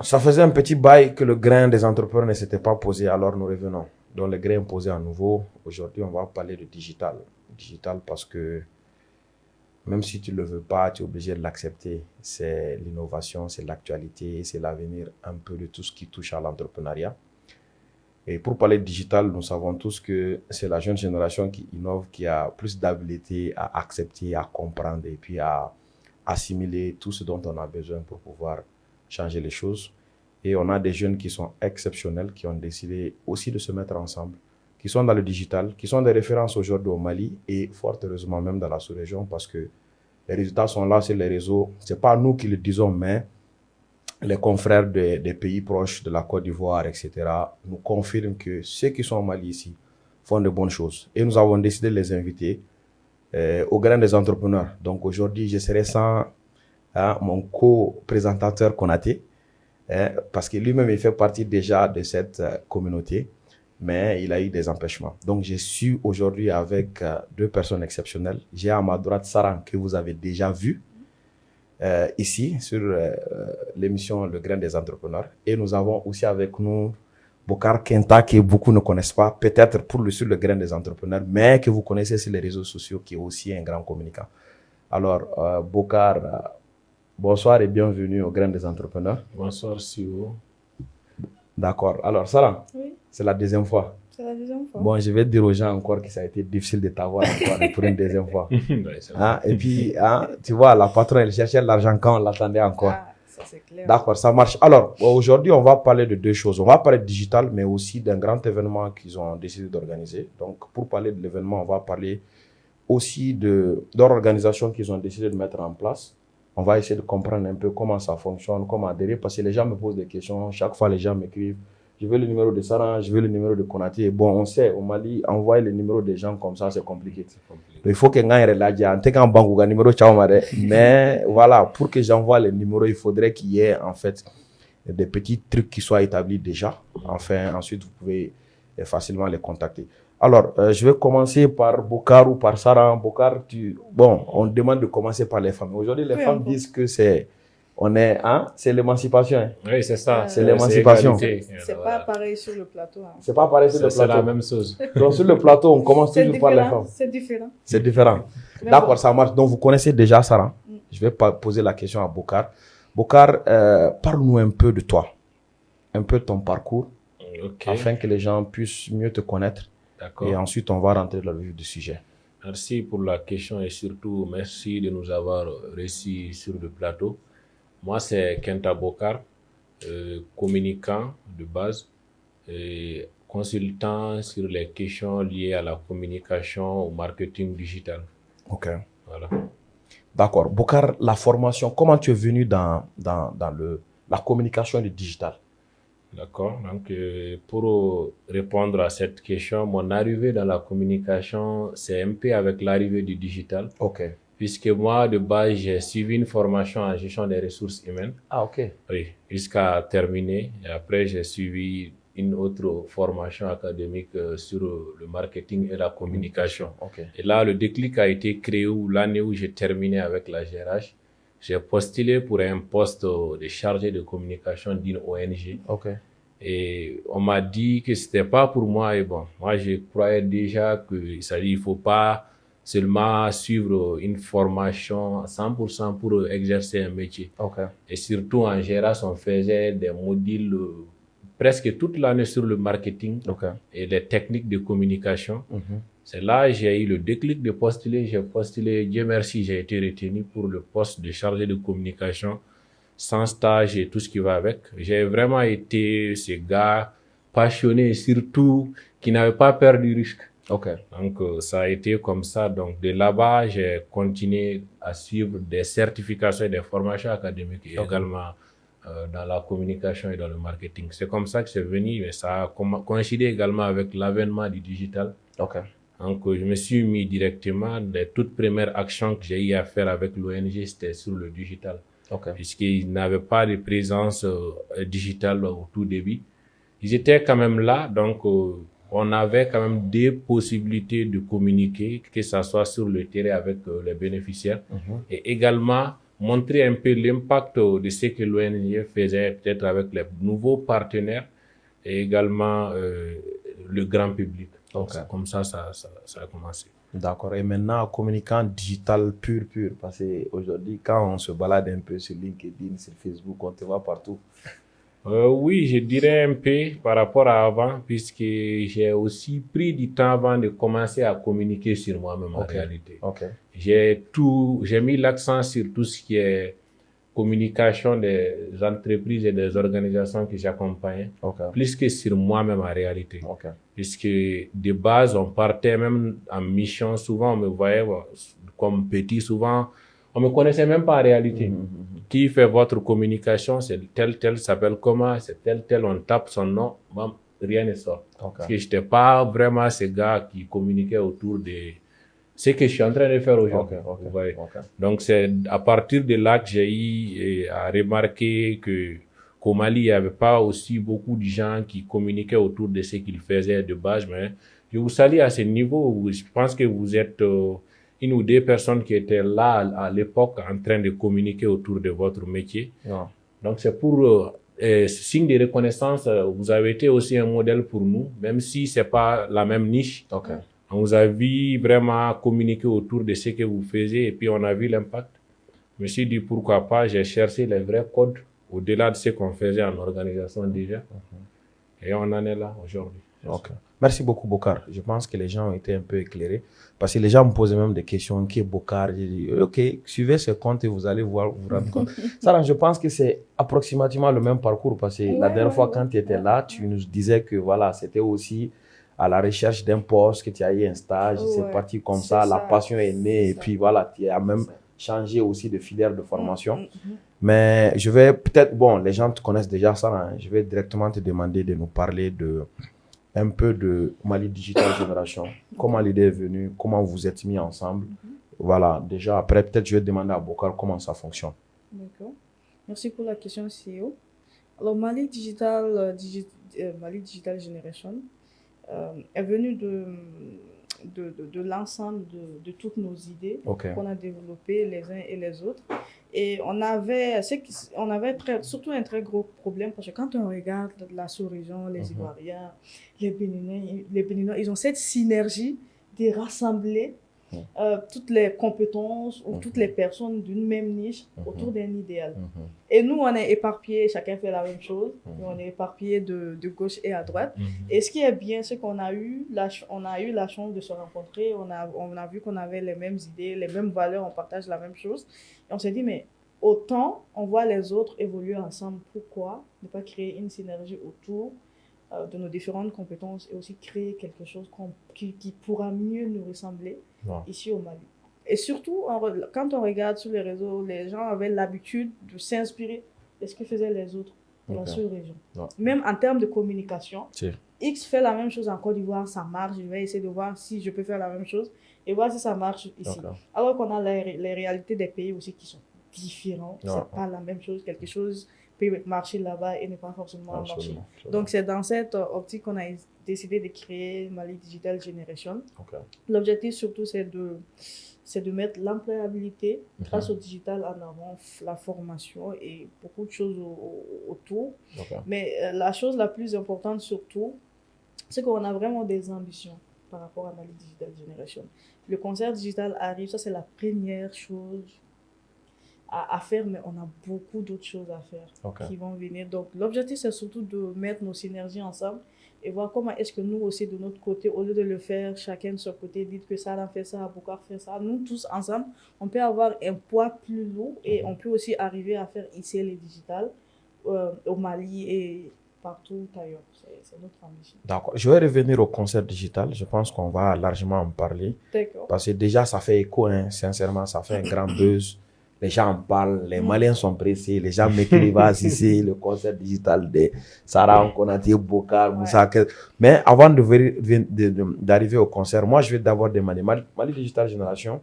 Ça faisait un petit bail que le grain des entrepreneurs ne s'était pas posé, alors nous revenons. Donc le grain est posé à nouveau. Aujourd'hui, on va parler de digital. Digital parce que même si tu ne le veux pas, tu es obligé de l'accepter. C'est l'innovation, c'est l'actualité, c'est l'avenir un peu de tout ce qui touche à l'entrepreneuriat. Et pour parler de digital, nous savons tous que c'est la jeune génération qui innove, qui a plus d'habileté à accepter, à comprendre et puis à assimiler tout ce dont on a besoin pour pouvoir changer les choses. Et on a des jeunes qui sont exceptionnels, qui ont décidé aussi de se mettre ensemble, qui sont dans le digital, qui sont des références aujourd'hui au Mali et fort heureusement même dans la sous-région parce que les résultats sont là sur les réseaux. Ce n'est pas nous qui le disons, mais les confrères des pays proches de la Côte d'Ivoire, etc., nous confirment que ceux qui sont au Mali ici font de bonnes choses. Et nous avons décidé de les inviter au grain des entrepreneurs. Donc aujourd'hui, je serai sans mon co-présentateur Konaté, parce que lui-même, il fait partie déjà de cette communauté, mais il a eu des empêchements. Donc je suis aujourd'hui avec deux personnes exceptionnelles. J'ai à ma droite Sarah, que vous avez déjà vu, ici sur l'émission Le Grain des Entrepreneurs. Et nous avons aussi avec nous Bokar Kenta, que beaucoup ne connaissent pas, peut-être sur le Grain des Entrepreneurs, mais que vous connaissez sur les réseaux sociaux, qui est aussi un grand communicant. Alors, Bokar, bonsoir et bienvenue au Grain des Entrepreneurs. Bonsoir, Sio. D'accord. Alors, Sarah, oui. C'est la deuxième fois. C'est la deuxième fois. Bon, je vais dire aux gens encore que ça a été difficile de t'avoir encore pour une deuxième fois. Et puis, tu vois, la patronne, elle cherchait l'argent quand on l'attendait encore. Ah, ça c'est clair. D'accord, ça marche. Alors, aujourd'hui, on va parler de deux choses. On va parler de digital, mais aussi d'un grand événement qu'ils ont décidé d'organiser. Donc, pour parler de l'événement, on va parler aussi de leur organisation qu'ils ont décidé de mettre en place. On va essayer de comprendre un peu comment ça fonctionne, comment adhérer, parce que les gens me posent des questions. Chaque fois, les gens m'écrivent. Je veux le numéro de Sarah, je veux le numéro de Konaté. Bon, on sait, au Mali, envoyer le numéro des gens comme ça, c'est compliqué. Donc, il faut que quelqu'un ait là, en tout cas, un banque ou un numéro, mais voilà, pour que j'envoie les numéros, il faudrait qu'il y ait, en fait, des petits trucs qui soient établis déjà. Enfin, ensuite, vous pouvez facilement les contacter. Alors, je vais commencer par Bokar ou par Sarah. Bokar, bon, on demande de commencer par les femmes. Aujourd'hui, les femmes disent que c'est l'émancipation. Hein. Oui, c'est ça. C'est l'émancipation. C'est pas pareil sur le plateau. Hein. C'est pas pareil sur le plateau. C'est la même chose. Donc, sur le plateau, on commence toujours par les femmes. C'est différent. C'est différent. D'accord, ça marche. Donc, vous connaissez déjà Sarah. Je vais poser la question à Bokar. Bokar, parle-nous un peu de toi, un peu de ton parcours, afin que les gens puissent mieux te connaître. D'accord. Et ensuite, on va rentrer dans le vif du sujet. Merci pour la question et surtout, merci de nous avoir reçus sur le plateau. Moi, c'est Kenta Bokar, communicant de base, et consultant sur les questions liées à la communication au marketing digital. Ok. Voilà. D'accord. Bokar, la formation, comment tu es venu dans la communication du digital? D'accord. Donc, pour répondre à cette question, mon arrivée dans la communication, c'est un peu avec l'arrivée du digital. Ok. Puisque moi, de base, j'ai suivi une formation en gestion des ressources humaines. Ah, ok. Oui, jusqu'à terminer. Et après, j'ai suivi une autre formation académique sur le marketing et la communication. Okay. Et là, le déclic a été créé l'année où j'ai terminé avec la GRH. J'ai postulé pour un poste de chargé de communication d'une ONG. Okay. Et on m'a dit que c'était pas pour moi. Et bon, moi, je croyais déjà il faut pas seulement suivre une formation à 100% pour exercer un métier. Okay. Et surtout en GRH, on faisait des modules presque toute l'année sur le marketing et les techniques de communication. C'est là que j'ai eu le déclic de postuler. J'ai postulé, Dieu merci, j'ai été retenu pour le poste de chargé de communication, sans stage et tout ce qui va avec. J'ai vraiment été ce gars passionné et surtout qui n'avait pas peur du risque. Okay. Donc, ça a été comme ça. Donc, de là-bas, j'ai continué à suivre des certifications et des formations académiques et également dans la communication et dans le marketing. C'est comme ça que c'est venu, mais ça a coïncidé également avec l'avènement du digital. Okay. Donc, je me suis mis directement, les toutes premières actions que j'ai eu à faire avec l'ONG, c'était sur le digital. Okay. Puisqu'ils n'avaient pas de présence digitale au tout début. Ils étaient quand même là, donc on avait quand même des possibilités de communiquer, que ce soit sur le terrain avec les bénéficiaires et également montrer un peu l'impact de ce que l'ONG faisait peut-être avec les nouveaux partenaires et également le grand public. Donc, comme ça a commencé. D'accord. Et maintenant, communicant digital pur, parce qu'aujourd'hui, quand on se balade un peu sur LinkedIn, sur Facebook, on te voit partout. Oui, je dirais un peu par rapport à avant, puisque j'ai aussi pris du temps avant de commencer à communiquer sur moi-même en réalité. J'ai mis l'accent sur tout ce qui est communication des entreprises et des organisations que j'accompagne, plus que sur moi-même en réalité. Puisque de base, on partait même en mission, souvent on me voyait comme petit, souvent on me connaissait même pas en réalité. Qui fait votre communication, c'est tel, s'appelle comment, c'est tel, on tape son nom, rien ne sort. Parce que j'étais pas vraiment ce gars qui communiquait autour de ce que je suis en train de faire aujourd'hui. Donc c'est à partir de là que j'ai eu à remarquer qu'au Mali, il n'y avait pas aussi beaucoup de gens qui communiquaient autour de ce qu'ils faisaient de base, mais je vous salue à ce niveau où je pense que vous êtes une ou deux personnes qui étaient là à l'époque en train de communiquer autour de votre métier. Donc c'est pour signe de reconnaissance, vous avez été aussi un modèle pour nous, même si c'est pas la même niche. On vous a vu vraiment communiquer autour de ce que vous faisiez et puis on a vu l'impact. Je me suis dit pourquoi pas, j'ai cherché les vrais codes au-delà de ce qu'on faisait en organisation déjà. Et on en est là aujourd'hui. Merci beaucoup, Bokar. Je pense que les gens ont été un peu éclairés parce que les gens me posaient même des questions. Qui est Bokar? J'ai dit, ok, suivez ce compte et vous allez voir, vous rendre compte. Ça, je pense que c'est approximativement le même parcours parce que la dernière fois, quand tu étais là, tu nous disais que voilà, c'était aussi à la recherche d'un poste, que tu as eu un stage, c'est parti comme ça, la passion est née et puis voilà, tu as même changé aussi de filière de formation. Mais je vais peut-être, bon, les gens te connaissent déjà ça, hein, je vais directement te demander de nous parler un peu de Mali Digital Génération. Comment l'idée est venue, comment vous êtes mis ensemble. Voilà, déjà après, peut-être je vais demander à Bokar comment ça fonctionne. D'accord. Merci pour la question, CEO. Alors, Mali Digital Generation est venu de l'ensemble de toutes nos idées qu'on a développées les uns et les autres. Et on avait surtout un très gros problème parce que quand on regarde la sous-région, les Ivoiriens, les Béninois, ils ont cette synergie de rassembler toutes les compétences ou toutes les personnes d'une même niche autour d'un idéal. Et nous, on est éparpillés, chacun fait la même chose, et on est éparpillés de gauche et à droite. Et ce qui est bien, c'est qu'on a eu la chance de se rencontrer, on a vu qu'on avait les mêmes idées, les mêmes valeurs, on partage la même chose. Et on s'est dit, mais autant on voit les autres évoluer ensemble, pourquoi ne pas créer une synergie autour de nos différentes compétences et aussi créer quelque chose qui pourra mieux nous ressembler ici au Mali. Et surtout, quand on regarde sur les réseaux, les gens avaient l'habitude de s'inspirer de ce que faisaient les autres dans la sous-région. Même en termes de communication, X fait la même chose en Côte d'Ivoire, ça marche, je vais essayer de voir si je peux faire la même chose et voir si ça marche ici. Alors qu'on a les réalités des pays aussi qui sont différentes, c'est pas la même chose, quelque chose peut marcher là-bas et ne pas forcément marcher. Donc c'est dans cette optique qu'on a décidé de créer Mali Digital Generation. L'objectif surtout c'est de mettre l'employabilité grâce au digital en avant, la formation et beaucoup de choses autour. Mais la chose la plus importante surtout, c'est qu'on a vraiment des ambitions par rapport à Mali Digital Generation. Le concert digital arrive, ça c'est la première chose à faire, mais on a beaucoup d'autres choses à faire qui vont venir. Donc l'objectif c'est surtout de mettre nos synergies ensemble et voir comment est-ce que nous aussi de notre côté, au lieu de le faire chacun de son côté, dites que ça en fait ça, Bokar fait ça, nous tous ensemble, on peut avoir un poids plus lourd et on peut aussi arriver à faire ici les digital au Mali et partout ailleurs. C'est notre ambition. D'accord. Je vais revenir au concert digital. Je pense qu'on va largement en parler. Parce que déjà, ça fait écho, hein. Sincèrement, ça fait un grand buzz. Les gens en parlent, les Maliens sont pressés, les gens m'écrivent ici, le concert digital de Sarah Konaté, Bokar, Moussa. Mais avant d'arriver au concert, moi, je vais d'abord demander, Mali Digital Génération,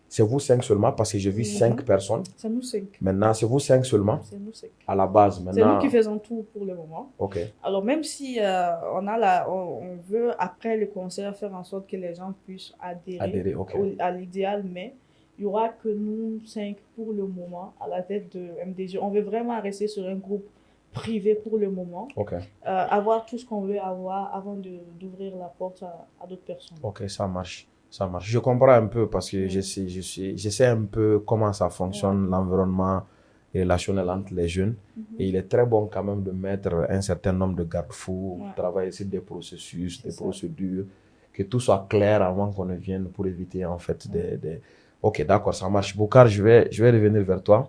c'est vous 5 seulement, parce que j'ai vu 5 personnes. C'est nous 5. Maintenant, c'est vous 5 seulement. C'est nous 5. À la base, maintenant. C'est nous qui faisons tout pour le moment. Alors, même si on veut, après le concert, faire en sorte que les gens puissent adhérer à l'idéal, mais il n'y aura que nous 5 pour le moment à la tête de MDG. On veut vraiment rester sur un groupe privé pour le moment. Avoir tout ce qu'on veut avoir avant d'ouvrir la porte à d'autres personnes. Ok, ça marche. Ça marche. Je comprends un peu parce que je sais un peu comment ça fonctionne, l'environnement relationnel entre les jeunes. Et il est très bon quand même de mettre un certain nombre de garde-fous, travailler sur des processus, des procédures, que tout soit clair avant qu'on ne vienne pour éviter en fait des... Ok, d'accord, ça marche. Boucar, je vais revenir vers toi.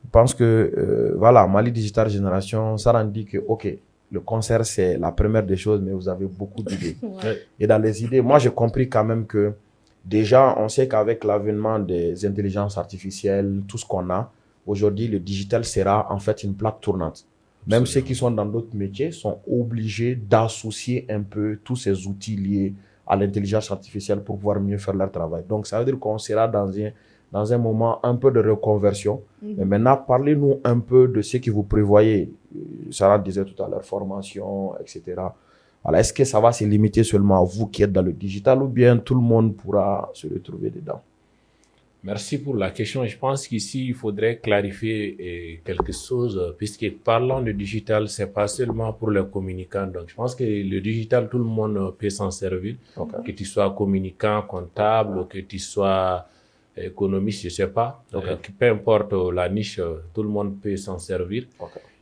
Je pense que, voilà, Mali Digital Génération, ça rend dit que, ok, le concert, c'est la première des choses, mais vous avez beaucoup d'idées. Et dans les idées, moi, j'ai compris quand même que, déjà, on sait qu'avec l'avènement des intelligences artificielles, tout ce qu'on a, aujourd'hui, le digital sera en fait une plaque tournante. Même ceux qui sont dans d'autres métiers sont obligés d'associer un peu tous ces outils liés à l'intelligence artificielle pour pouvoir mieux faire leur travail. Donc, ça veut dire qu'on sera dans un moment un peu de reconversion. Mais maintenant, parlez-nous un peu de ce que vous prévoyez. Sarah disait tout à l'heure, formation, etc. Alors, est-ce que ça va se limiter seulement à vous qui êtes dans le digital ou bien tout le monde pourra se retrouver dedans? Merci pour la question. Je pense qu'ici, il faudrait clarifier quelque chose, puisque parlant de digital, c'est pas seulement pour les communicants. Donc, je pense que le digital, tout le monde peut s'en servir. Que tu sois communicant, comptable, que tu sois économiste, je sais pas. Peu importe la niche, tout le monde peut s'en servir.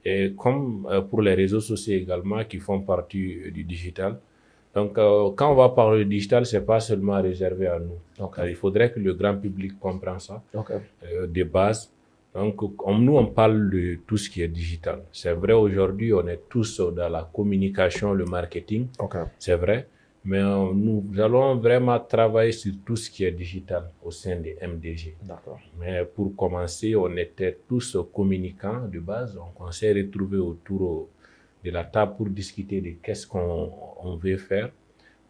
Et comme pour les réseaux sociaux également, qui font partie du digital. Donc, quand on va parler de digital, c'est pas seulement réservé à nous. Il faudrait que le grand public comprenne ça, de base. Donc, nous, on parle de tout ce qui est digital. C'est vrai, aujourd'hui, on est tous dans la communication, le marketing. C'est vrai. Mais nous allons vraiment travailler sur tout ce qui est digital au sein des MDG. Mais pour commencer, on était tous communicants de base. Donc, on s'est retrouvés autour de la table pour discuter de qu'est-ce qu'on veut faire.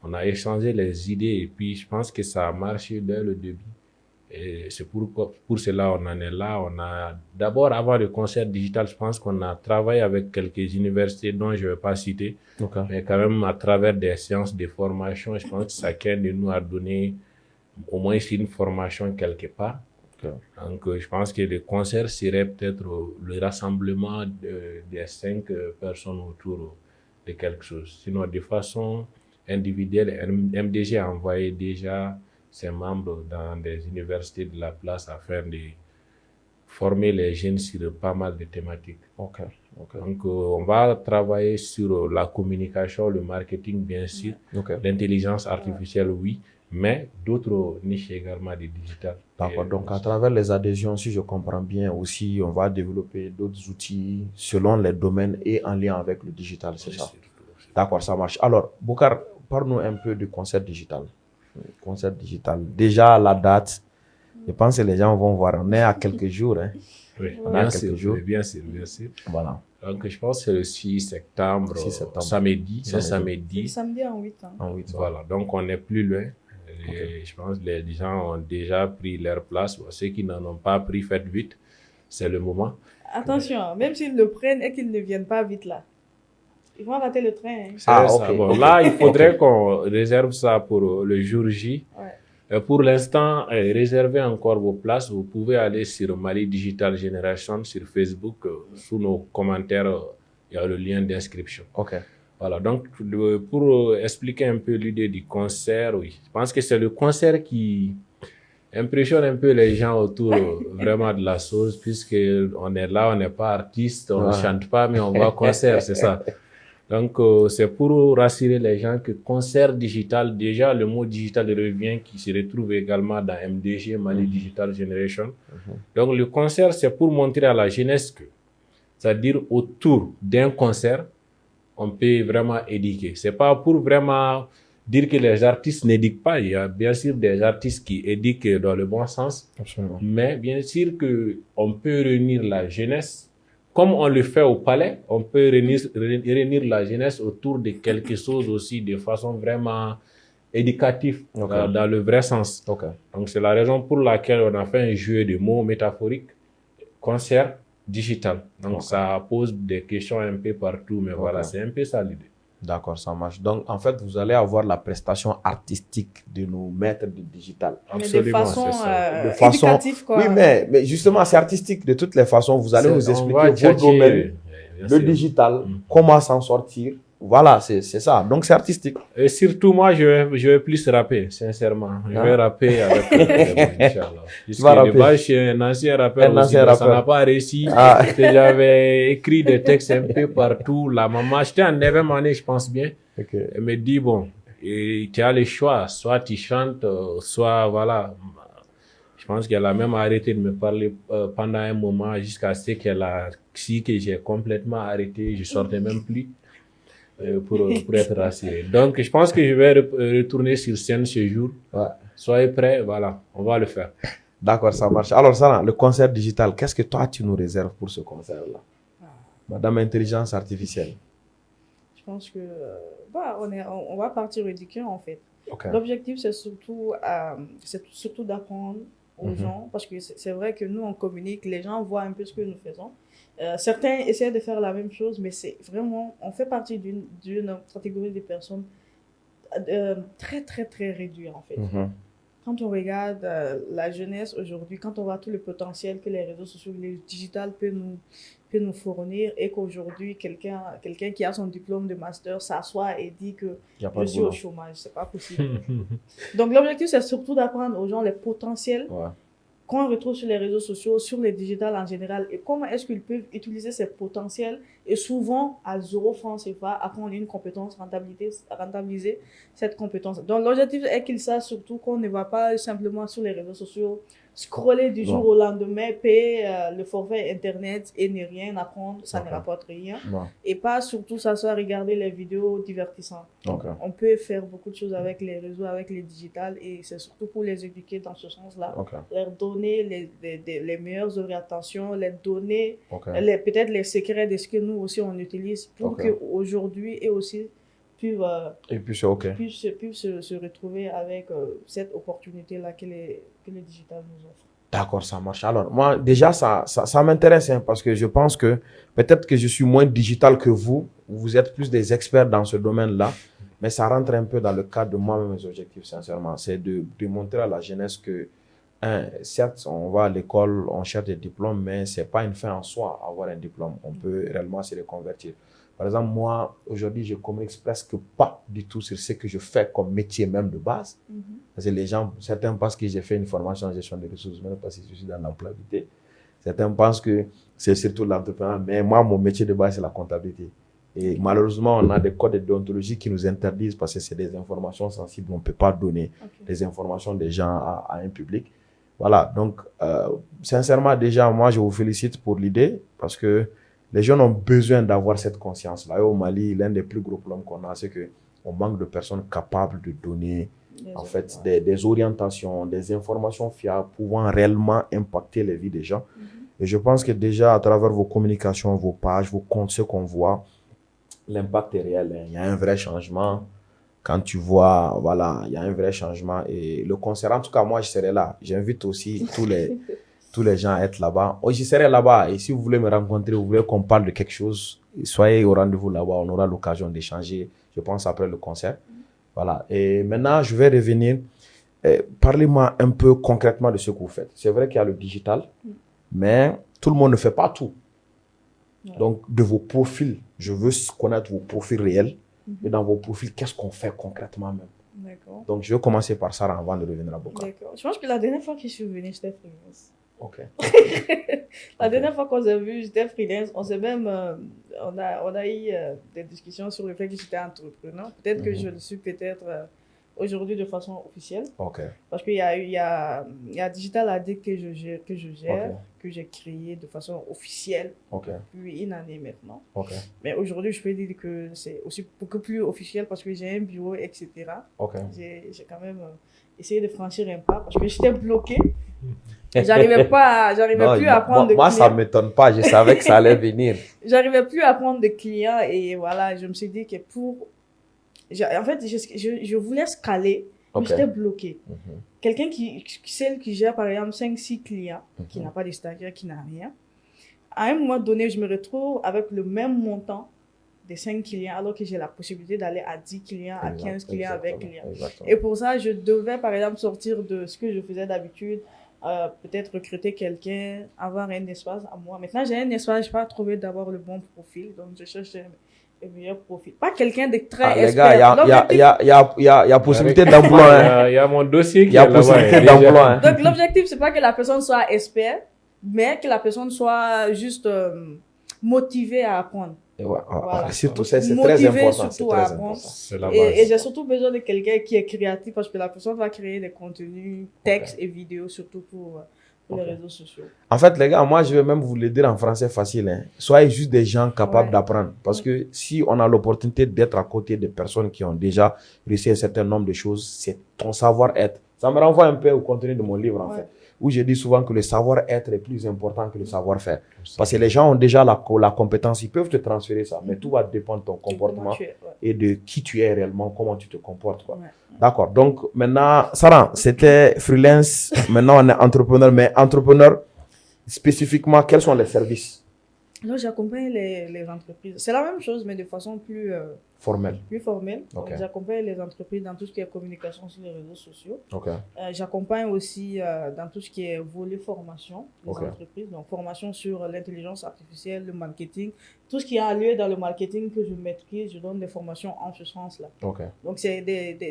On a échangé les idées et puis je pense que ça a marché dès le début. Et c'est pour cela on en est là. On a d'abord, avant le concert digital, je pense qu'on a travaillé avec quelques universités dont je ne vais pas citer, mais quand même à travers des séances de formation, je pense que chacun de nous a donné au moins une formation quelque part. Donc, je pense que le concert serait peut-être le rassemblement des 5 personnes autour de quelque chose. Sinon, de façon individuelle, MDG a envoyé déjà ses membres dans des universités de la place afin de former les jeunes sur pas mal de thématiques. Donc, on va travailler sur la communication, le marketing, bien sûr, l'intelligence artificielle, oui, mais d'autres niches également du digital. D'accord, donc à travers les adhésions, si je comprends bien aussi, on va développer d'autres outils selon les domaines et en lien avec le digital, c'est ça? D'accord, ça marche. Alors, Boucar, parle-nous un peu du concert digital. Concert digital. Déjà, la date, je pense que les gens vont voir. On est à quelques jours. Hein. Oui, bien sûr, bien sûr. Voilà. Donc, je pense que c'est le 6 septembre, samedi. C'est samedi. Samedi en 8 ans. En 8 ans. Voilà, donc on est plus loin. Et je pense que les gens ont déjà pris leur place. Ceux qui n'en ont pas pris, faites vite. C'est le moment. Attention, même s'ils le prennent et qu'ils ne viennent pas vite là, ils vont rater le train. Bon, là, il faudrait qu'on réserve ça pour le jour J. Pour l'instant, réservez encore vos places. Vous pouvez aller sur Mali Digital Generation sur Facebook. Sous nos commentaires, il y a le lien d'inscription. Voilà, donc pour expliquer un peu l'idée du concert, oui. Je pense que c'est le concert qui impressionne un peu les gens autour vraiment de la chose, puisque on est là, on n'est pas artiste, on ne chante pas, mais on va au concert, c'est ça. Donc, c'est pour rassurer les gens que concert digital, déjà le mot digital revient, qui se retrouve également dans MDG, Mali Digital Generation. Donc, le concert, c'est pour montrer à la jeunesse que, c'est-à-dire autour d'un concert, on peut vraiment éduquer. C'est pas pour vraiment dire que les artistes n'éduquent pas. Il y a bien sûr des artistes qui éduquent dans le bon sens. Absolument. Mais bien sûr que on peut réunir la jeunesse. Comme on le fait au palais, on peut réunir la jeunesse autour de quelque chose aussi de façon vraiment éducative, dans le vrai sens. Donc c'est la raison pour laquelle on a fait un jeu de mots métaphoriques, concert digital. Donc ça pose des questions un peu partout, mais voilà, c'est un peu ça l'idée. D'accord, ça marche. Donc, en fait, vous allez avoir la prestation artistique de nos maîtres du digital. Mais Absolument, c'est de ça. façon éducative, quoi. Oui, mais justement, c'est artistique de toutes les façons. Vous allez nous On expliquer va vos tchatcher, domaines, bien le sûr. digital, comment s'en sortir. Voilà, c'est ça. Donc, c'est artistique. Et surtout, moi, je vais plus rapper, sincèrement. Je vais rapper avec Inch'Allah. Puisque vas rapper. de base, je suis un ancien rappeur Un aussi, ancien donc ça rappeur. n'a pas réussi. Ah. J'avais écrit des textes un peu partout. La maman, j'étais en 9e année, je pense bien. Okay. Elle me dit, bon, et tu as le choix. Soit tu chantes, soit voilà. Je pense qu'elle a même arrêté de me parler pendant un moment jusqu'à ce qu'elle a si que j'ai complètement arrêté. Je sortais même plus. Pour être rassuré. Donc, je pense que je vais retourner sur scène ce jour. Ouais. Soyez prêts, voilà, on va le faire. D'accord, ça marche. Alors, Sarah, le concert digital, qu'est-ce que toi, tu nous réserves pour ce concert-là? Madame Intelligence Artificielle. Je pense que on va partir éduquer, en fait. Okay. L'objectif, c'est surtout d'apprendre aux gens, parce que c'est vrai que nous, on communique, les gens voient un peu ce que nous faisons. Certains essaient de faire la même chose, mais c'est vraiment, on fait partie d'une catégorie de personnes très, très, très réduite, en fait. Quand on regarde la jeunesse aujourd'hui, quand on voit tout le potentiel que les réseaux sociaux, le digital peut nous fournir, et qu'aujourd'hui, quelqu'un qui a son diplôme de master s'assoit et dit que je suis au chômage, c'est pas possible. Donc, l'objectif, c'est surtout d'apprendre aux gens les potentiels qu'on retrouve sur les réseaux sociaux, sur les digitales en général, et comment est-ce qu'ils peuvent utiliser ces potentiels, et souvent à 0 francs CFA, apprendre une compétence, rentabiliser cette compétence. Donc l'objectif est qu'ils sachent surtout qu'on ne va pas simplement sur les réseaux sociaux scroller du jour au lendemain, payer le forfait internet et ne rien apprendre, ça ne rapporte rien. Et pas surtout s'asseoir regarder les vidéos divertissantes. On peut faire beaucoup de choses avec les réseaux, avec les digitales, et c'est surtout pour les éduquer dans ce sens-là. Leur donner les meilleures orientations, les donner peut-être les secrets de ce que nous aussi on utilise pour qu'aujourd'hui et aussi puissent se retrouver avec cette opportunité-là que le digital nous offre. D'accord, ça marche. Alors, moi, déjà, ça m'intéresse, hein, parce que je pense que peut-être que je suis moins digital que vous. Vous êtes plus des experts dans ce domaine-là, mais ça rentre un peu dans le cadre de moi-même, mes objectifs, sincèrement. C'est de montrer à la jeunesse que, certes, on va à l'école, on cherche des diplômes, mais c'est pas une fin en soi, avoir un diplôme. On peut réellement se reconvertir. Par exemple, moi, aujourd'hui, je communique presque pas du tout sur ce que je fais comme métier même de base. Parce que les gens, certains pensent que j'ai fait une formation en gestion des ressources humaines parce que je suis dans l'employabilité. Certains pensent que c'est surtout l'entrepreneuriat. Mais moi, mon métier de base, c'est la comptabilité. Et malheureusement, on a des codes de déontologie qui nous interdisent parce que c'est des informations sensibles. On ne peut pas donner des informations des gens à un public. Voilà. Donc, sincèrement, déjà, moi, je vous félicite pour l'idée parce que les jeunes ont besoin d'avoir cette conscience-là. Et au Mali, l'un des plus gros problèmes qu'on a, c'est qu'on manque de personnes capables de donner en fait des orientations, des informations fiables pouvant réellement impacter les vies des gens. Et je pense que déjà, à travers vos communications, vos pages, vos comptes, ce qu'on voit, l'impact est réel. Hein. Il y a un vrai changement. Quand tu vois, voilà, il y a un vrai changement. Et le concert, en tout cas, moi, je serai là. J'invite aussi tous les gens à être là-bas. Oh, je serai là-bas. Et si vous voulez me rencontrer, vous voulez qu'on parle de quelque chose, soyez au rendez-vous là-bas. On aura l'occasion d'échanger, je pense, après le concert. Voilà. Et maintenant, je vais revenir. Parlez-moi un peu concrètement de ce que vous faites. C'est vrai qu'il y a le digital, mais tout le monde ne fait pas tout. Donc, de vos profils, je veux connaître vos profils réels. Et dans vos profils, qu'est-ce qu'on fait concrètement même? D'accord. Donc, je vais commencer par ça avant de revenir à Boka. D'accord. Je pense que la dernière fois que je suis venue, j'étais freelance. Ok. La dernière fois qu'on s'est vu, j'étais freelance. On s'est même, on a eu des discussions sur le fait que j'étais entrepreneur. Peut-être que je le suis aujourd'hui de façon officielle. Parce qu'il y a Digital Addict que je gère, que j'ai créé de façon officielle depuis une année maintenant. Mais aujourd'hui, je peux dire que c'est aussi beaucoup plus officiel parce que j'ai un bureau, etc. J'ai quand même essayé de franchir un pas parce que j'étais bloquée. J'arrivais plus à prendre de clients. Moi, ça ne m'étonne pas. Je savais que ça allait venir. J'arrivais plus à prendre de clients et voilà, je me suis dit que en fait, je voulais scaler, mais j'étais bloquée. Quelqu'un celle qui gère par exemple 5-6 clients, qui n'a pas de stagiaire, qui n'a rien. À un moment donné, je me retrouve avec le même montant des 5 clients alors que j'ai la possibilité d'aller à 10 clients, à 15 clients, avec clients. Exactement. Et pour ça, je devais, par exemple, sortir de ce que je faisais d'habitude, peut-être recruter quelqu'un, avoir un espace à moi. Maintenant, j'ai un espace, je n'ai pas trouvé d'abord le bon profil, donc je cherche un meilleur profil. Pas quelqu'un de très Les expert. gars, il y a possibilité d'emploi. Hein. Il y a mon dossier qui Il y a possibilité d'emploi. Hein. Donc, l'objectif, c'est pas que la personne soit expert, mais que la personne soit juste motivée à apprendre. Voilà. Surtout, c'est très important. Surtout à apprendre. Et j'ai surtout besoin de quelqu'un qui est créatif parce que la personne va créer des contenus, textes et vidéos, surtout pour les réseaux sociaux. En fait, les gars, moi, je vais même vous le dire en français facile. Hein. Soyez juste des gens capables d'apprendre. Parce que si on a l'opportunité d'être à côté de personnes qui ont déjà réussi un certain nombre de choses, c'est ton savoir-être. Ça me renvoie un peu au contenu de mon livre, en fait, où je dis souvent que le savoir-être est plus important que le savoir-faire. Parce que les gens ont déjà la compétence, ils peuvent te transférer ça, mais tout va dépendre de ton comportement et de qui tu es réellement, comment tu te comportes. Quoi. D'accord. Donc, maintenant, Sarah, c'était freelance. Maintenant, on est entrepreneur. Mais entrepreneur, spécifiquement, quels sont les services? Alors, j'accompagne les entreprises. C'est la même chose, mais de façon plus formelle. Okay. J'accompagne les entreprises dans tout ce qui est communication sur les réseaux sociaux. Okay. J'accompagne aussi dans tout ce qui est volet formation des entreprises. Donc, formation sur l'intelligence artificielle, le marketing. Tout ce qui a lieu dans le marketing que je maîtrise, je donne des formations en ce sens-là. Donc, c'est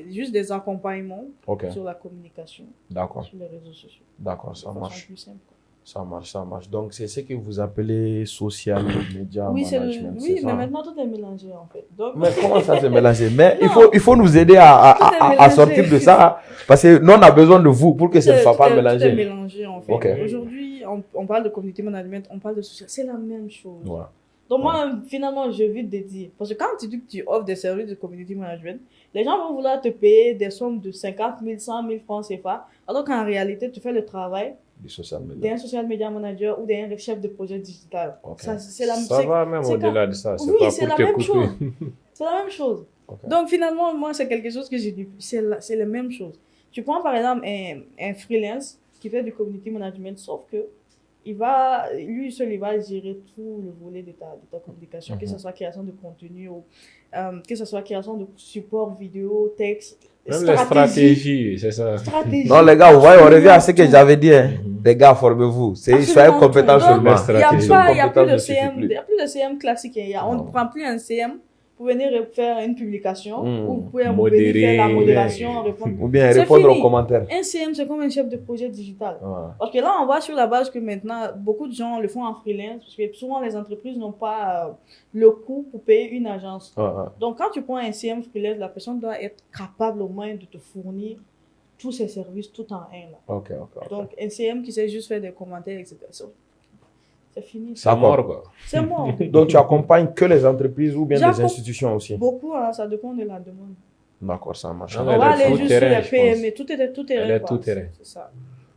juste des accompagnements sur la communication sur les réseaux sociaux. D'accord, ça marche. Plus simple, ça marche. Donc, c'est ce que vous appelez social media management. Oui, mais maintenant, tout est mélangé, en fait. Donc... Mais comment ça s'est mélangé? Mais il faut nous aider à sortir de ça. Parce que nous, on a besoin de vous pour que ça ne soit pas mélangé. Tout est mélangé, en fait. Aujourd'hui, on parle de community management, on parle de social. C'est la même chose. Donc, moi, finalement, je vais te dire. Parce que quand tu dis que tu offres des services de community management, les gens vont vouloir te payer des sommes de 50 000, 100 000 francs CFA, alors qu'en réalité, tu fais le travail d'un social media manager ou d'un chef de projet digital. Ça va même au-delà de ça. Oui, c'est la même chose. C'est la même chose. Donc, finalement, moi, c'est quelque chose que j'ai dit. C'est la même chose. Tu prends, par exemple, un freelance qui fait du community management, sauf que lui seul, il va gérer tout le volet de ta communication, que ce soit création de contenu, ou, que ce soit création de support vidéo, texte, même la stratégie, c'est ça. Non, les gars, vous voyez, on revient à ce que j'avais dit. Hein. Les gars, formez-vous. Soyez compétents sur le stratégie. Il n'y a plus de CM classique. On ne prend plus un CM pour venir faire une publication, ou pour venir faire la modération, répondre. Ou bien répondre aux commentaires. Un CM, c'est comme un chef de projet digital. Parce que là, on va sur la base que maintenant, beaucoup de gens le font en freelance, parce que souvent, les entreprises n'ont pas le coût pour payer une agence. Donc, quand tu prends un CM freelance, la personne doit être capable au moins de te fournir tous ses services tout en un. Là. Donc, un CM qui sait juste faire des commentaires, etc. C'est fini. C'est mort, quoi. C'est mort. Donc, tu accompagnes que les entreprises ou bien des institutions aussi? Beaucoup, hein, ça dépend de la demande. D'accord, ça marche. On va aller juste sur les PME, tout terrain. Elle est tout terrain. C'est ça.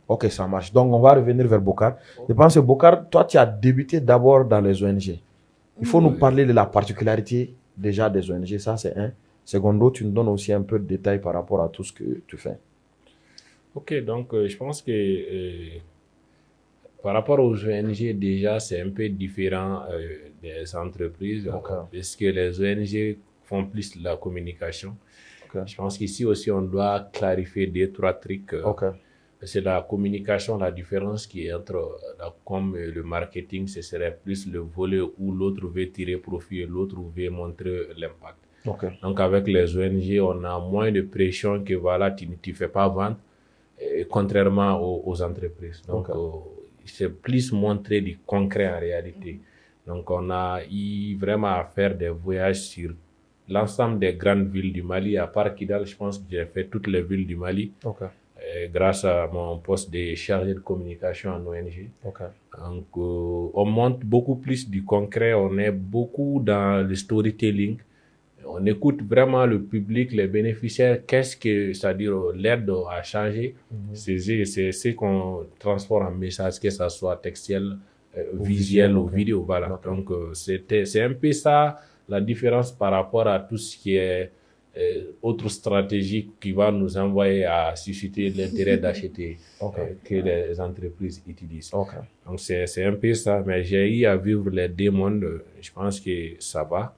Ok, ça marche. Donc, on va revenir vers Bokar. Je pense que Bokar, toi, tu as débuté d'abord dans les ONG. Il faut nous parler de la particularité déjà des ONG. Ça, c'est un. Secondo, tu nous donnes aussi un peu de détails par rapport à tout ce que tu fais. Ok, donc je pense que par rapport aux ONG, déjà, c'est un peu différent des entreprises. Parce que les ONG font plus de la communication. Je pense qu'ici aussi, on doit clarifier 2-3 trucs. C'est la communication, la différence qui est entre, comme le marketing, ce serait plus le volet où l'autre veut tirer profit et l'autre veut montrer l'impact. Donc, avec les ONG, on a moins de pression que voilà, tu ne fais pas vendre, contrairement aux entreprises. Donc, c'est plus montrer du concret en réalité. Donc, on a eu vraiment à faire des voyages sur l'ensemble des grandes villes du Mali. À part Kidal, je pense que j'ai fait toutes les villes du Mali. Grâce à mon poste de chargé de communication en ONG. Donc, on montre beaucoup plus du concret. On est beaucoup dans le storytelling. On écoute vraiment le public, les bénéficiaires. Qu'est-ce que, c'est-à-dire l'aide à changer. C'est ce qu'on transforme en message, que ça soit textuel, visuel ou vidéo. Voilà. Donc, c'est un peu ça la différence par rapport à tout ce qui est autre stratégie qui va nous envoyer à susciter l'intérêt d'acheter que les entreprises utilisent. Donc, c'est un peu ça. Mais j'ai eu à vivre les 2 mondes. Je pense que ça va.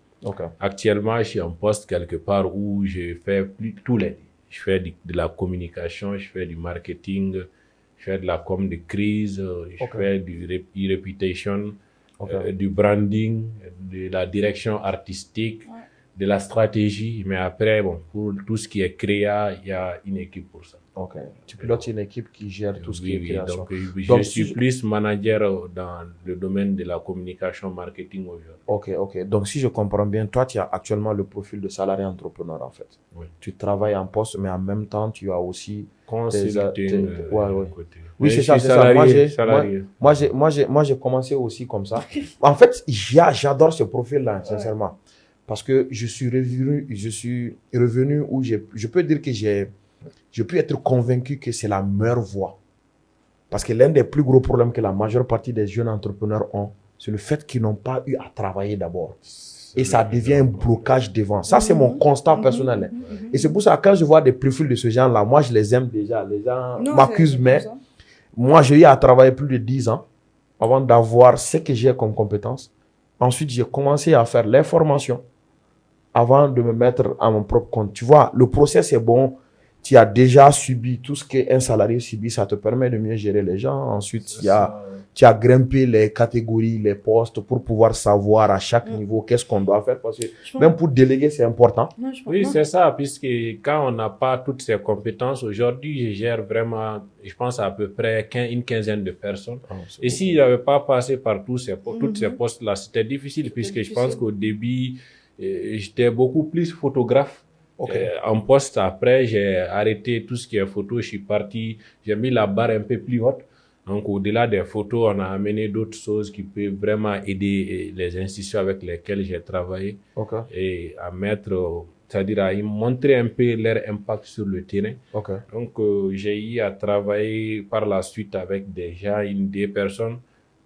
Actuellement, je suis en poste quelque part où je fais tous les. Je fais de la communication, je fais du marketing, je fais de la com de crise, je fais du reputation, du branding, de la direction artistique, de la stratégie. Mais après, bon, pour tout ce qui est créa, il y a une équipe pour ça. Tu pilotes une équipe qui gère tout ce qui est création. Donc, je suis plus manager dans le domaine de la communication marketing aujourd'hui. Donc, si je comprends bien, toi, tu as actuellement le profil de salarié entrepreneur, en fait. Oui. Tu travailles en poste, mais en même temps, tu as aussi... Consulting. Oui, c'est ça, c'est ça. Moi, j'ai commencé aussi comme ça. En fait, j'adore ce profil-là, sincèrement. Parce que je suis revenu où je peux dire que je peux être convaincu que c'est la meilleure voie. Parce que l'un des plus gros problèmes que la majeure partie des jeunes entrepreneurs ont, c'est le fait qu'ils n'ont pas eu à travailler d'abord. Et ça devient un blocage devant. Ça, c'est mon constat personnel. Et c'est pour ça que quand je vois des profils de ce genre-là, moi, je les aime déjà. Les gens m'accusent, mais moi, j'ai eu à travailler plus de 10 ans avant d'avoir ce que j'ai comme compétences. Ensuite, j'ai commencé à faire les formations avant de me mettre à mon propre compte. Tu vois, le process est bon. Tu as déjà subi tout ce qu'un salarié subit, ça te permet de mieux gérer les gens. Ensuite, tu as grimpé les catégories, les postes pour pouvoir savoir à chaque niveau qu'est-ce qu'on doit faire. Parce que même pour déléguer, c'est important. Oui, c'est ça, puisque quand on n'a pas toutes ces compétences, aujourd'hui, je gère vraiment, je pense, à peu près une quinzaine de personnes. Et s'il n'avait pas passé par tous ces postes-là, c'était difficile, puisque je pense qu'au début, j'étais beaucoup plus photographe. En poste, après, j'ai arrêté tout ce qui est photo. Je suis parti, j'ai mis la barre un peu plus haute. Donc, au-delà des photos, on a amené d'autres choses qui peuvent vraiment aider les institutions avec lesquelles j'ai travaillé. Et à mettre, c'est-à-dire à montrer un peu leur impact sur le terrain. Donc, j'ai eu à travailler par la suite avec des gens, des personnes.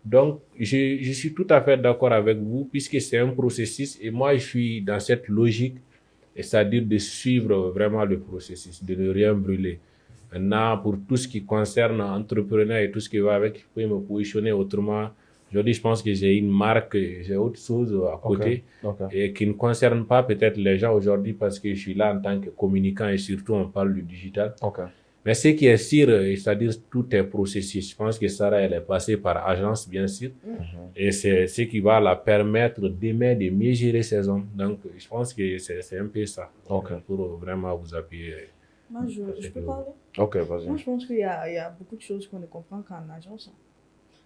Donc, je suis tout à fait d'accord avec vous, puisque c'est un processus et moi, je suis dans cette logique. Et c'est-à-dire de suivre vraiment le processus, de ne rien brûler. Maintenant, pour tout ce qui concerne l'entrepreneuriat et tout ce qui va avec, je peux me positionner autrement. Aujourd'hui, je pense que j'ai une marque, j'ai autre chose à côté et qui ne concerne pas peut-être les gens aujourd'hui parce que je suis là en tant que communicant et surtout on parle du digital. Mais ce qui est sûr, c'est-à-dire tout est processus. Je pense que Sarah, elle est passée par agence, bien sûr. Et c'est ce qui va la permettre demain de mieux gérer ses hommes. Donc, je pense que c'est un peu ça. Pour vraiment vous appuyer. Moi, je peux parler? Vas-y. Moi, je pense qu'il y a beaucoup de choses qu'on ne comprend qu'en agence.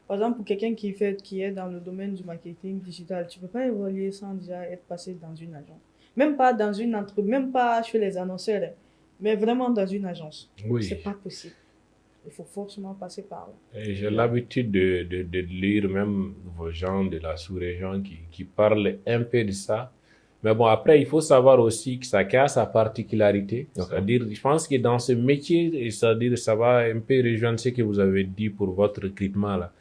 Par exemple, pour quelqu'un qui est dans le domaine du marketing digital, tu ne peux pas évoluer sans déjà être passé dans une agence. Même pas dans une entreprise, même pas chez les annonceurs. Mais vraiment dans une agence. C'est pas possible. Il faut forcément passer par là. J'ai l'habitude de lire même vos gens de la sous-région qui parlent un peu de ça. Mais bon, après, il faut savoir aussi que ça a sa particularité. C'est-à-dire, je pense que dans ce métier, c'est-à-dire, ça va un peu rejoindre ce que vous avez dit pour votre recrutement là.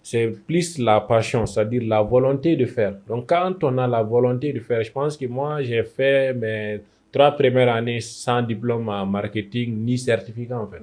C'est plus la passion, c'est-à-dire la volonté de faire. Donc, quand on a la volonté de faire, je pense que moi, j'ai fait mes 3 premières années sans diplôme en marketing ni certificat en fait.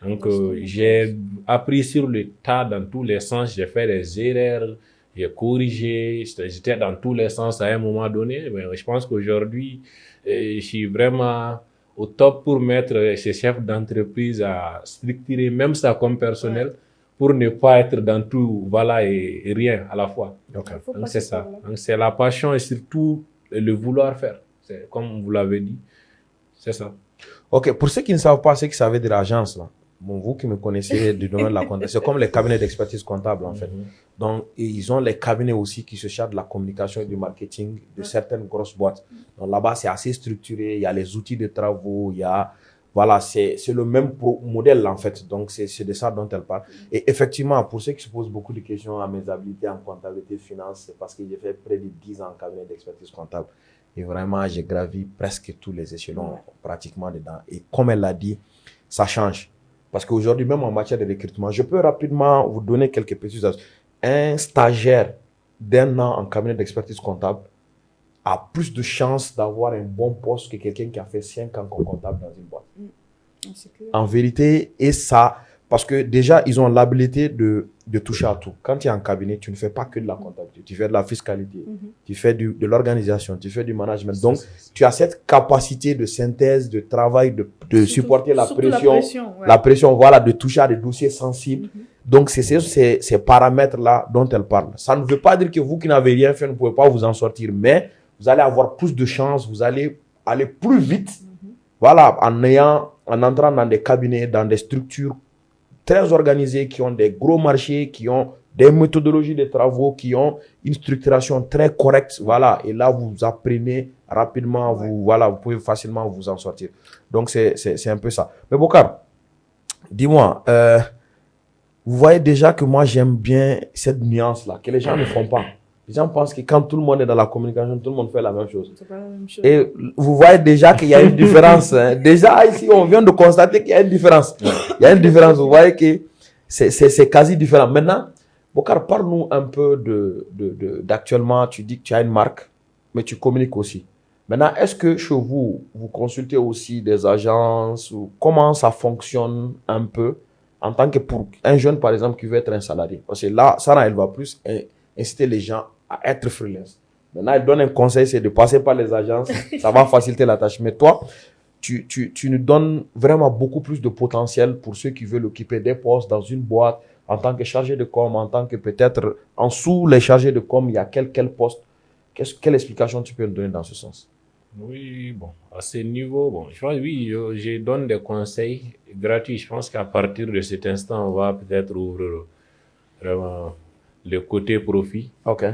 Donc, j'ai appris sur le tas dans tous les sens. J'ai fait des erreurs, j'ai corrigé, j'étais dans tous les sens à un moment donné. Mais je pense qu'aujourd'hui, je suis vraiment au top pour mettre ces chefs d'entreprise à structurer même ça comme personnel pour ne pas être dans tout, voilà, et rien à la fois. Donc, c'est ça. Donc, c'est la passion et surtout le vouloir faire. C'est, comme vous l'avez dit, c'est ça. Pour ceux qui ne savent pas ce que ça veut dire l'agence, là. Bon, vous qui me connaissez du domaine de la comptabilité, c'est comme les cabinets d'expertise comptable, en fait. Donc, ils ont les cabinets aussi qui se chargent de la communication et du marketing de certaines grosses boîtes. Donc, là-bas, c'est assez structuré. Il y a les outils de travaux, il y a, voilà, c'est le même modèle, en fait. Donc, c'est de ça dont elle parle. Et effectivement, pour ceux qui se posent beaucoup de questions à mes habilités en comptabilité finance, c'est parce que j'ai fait près de 10 ans en cabinet d'expertise comptable. Et vraiment, j'ai gravi presque tous les échelons, pratiquement dedans. Et comme elle l'a dit, ça change. Parce qu'aujourd'hui, même en matière de recrutement, je peux rapidement vous donner quelques petites astuces. Un stagiaire d'1 an en cabinet d'expertise comptable a plus de chances d'avoir un bon poste que quelqu'un qui a fait 5 ans comme comptable dans une boîte. En vérité, et ça, Parce que déjà, ils ont l'habilité de toucher à tout. Quand tu es en cabinet, tu ne fais pas que de la comptabilité. Tu fais de la fiscalité, tu fais de l'organisation, tu fais du management. Donc, tu as cette capacité de synthèse, de travail, de supporter la pression. La pression, voilà, de toucher à des dossiers sensibles. Donc, c'est ces paramètres-là dont elle parle. Ça ne veut pas dire que vous qui n'avez rien fait ne pouvez pas vous en sortir, mais vous allez avoir plus de chance, vous allez aller plus vite, voilà, en entrant dans des cabinets, dans des structures très organisés, qui ont des gros marchés, qui ont des méthodologies de travaux, qui ont une structuration très correcte. Voilà. Et là, vous apprenez rapidement, vous pouvez facilement vous en sortir. Donc, c'est un peu ça. Mais Bokar, dis-moi, vous voyez déjà que moi, j'aime bien cette nuance-là, que les gens ne font pas. Les gens pensent que quand tout le monde est dans la communication, tout le monde fait la même chose. C'est pas la même chose. Et vous voyez déjà qu'il y a une différence. Hein. Déjà, ici, on vient de constater qu'il y a une différence. Il y a une différence. Vous voyez que c'est quasi différent. Maintenant, Bokar, parle-nous un peu d'actuellement. Tu dis que tu as une marque, mais tu communiques aussi. Maintenant, est-ce que chez vous, vous consultez aussi des agences ou comment ça fonctionne un peu en tant que pour un jeune, par exemple, qui veut être un salarié? Parce que là, Sarah, elle va plus inciter les gens à être freelance. Maintenant, elle donne un conseil, c'est de passer par les agences. Ça va faciliter la tâche. Mais toi, tu nous donnes vraiment beaucoup plus de potentiel pour ceux qui veulent occuper des postes dans une boîte, en tant que chargé de com, en tant que peut-être en dessous les chargés de com, il y a quel poste. Quelle explication tu peux nous donner dans ce sens? Oui, bon, à ce niveau, bon, je pense, oui, je donne des conseils gratuits. Je pense qu'à partir de cet instant, on va peut-être ouvrir vraiment le côté profit. Ok.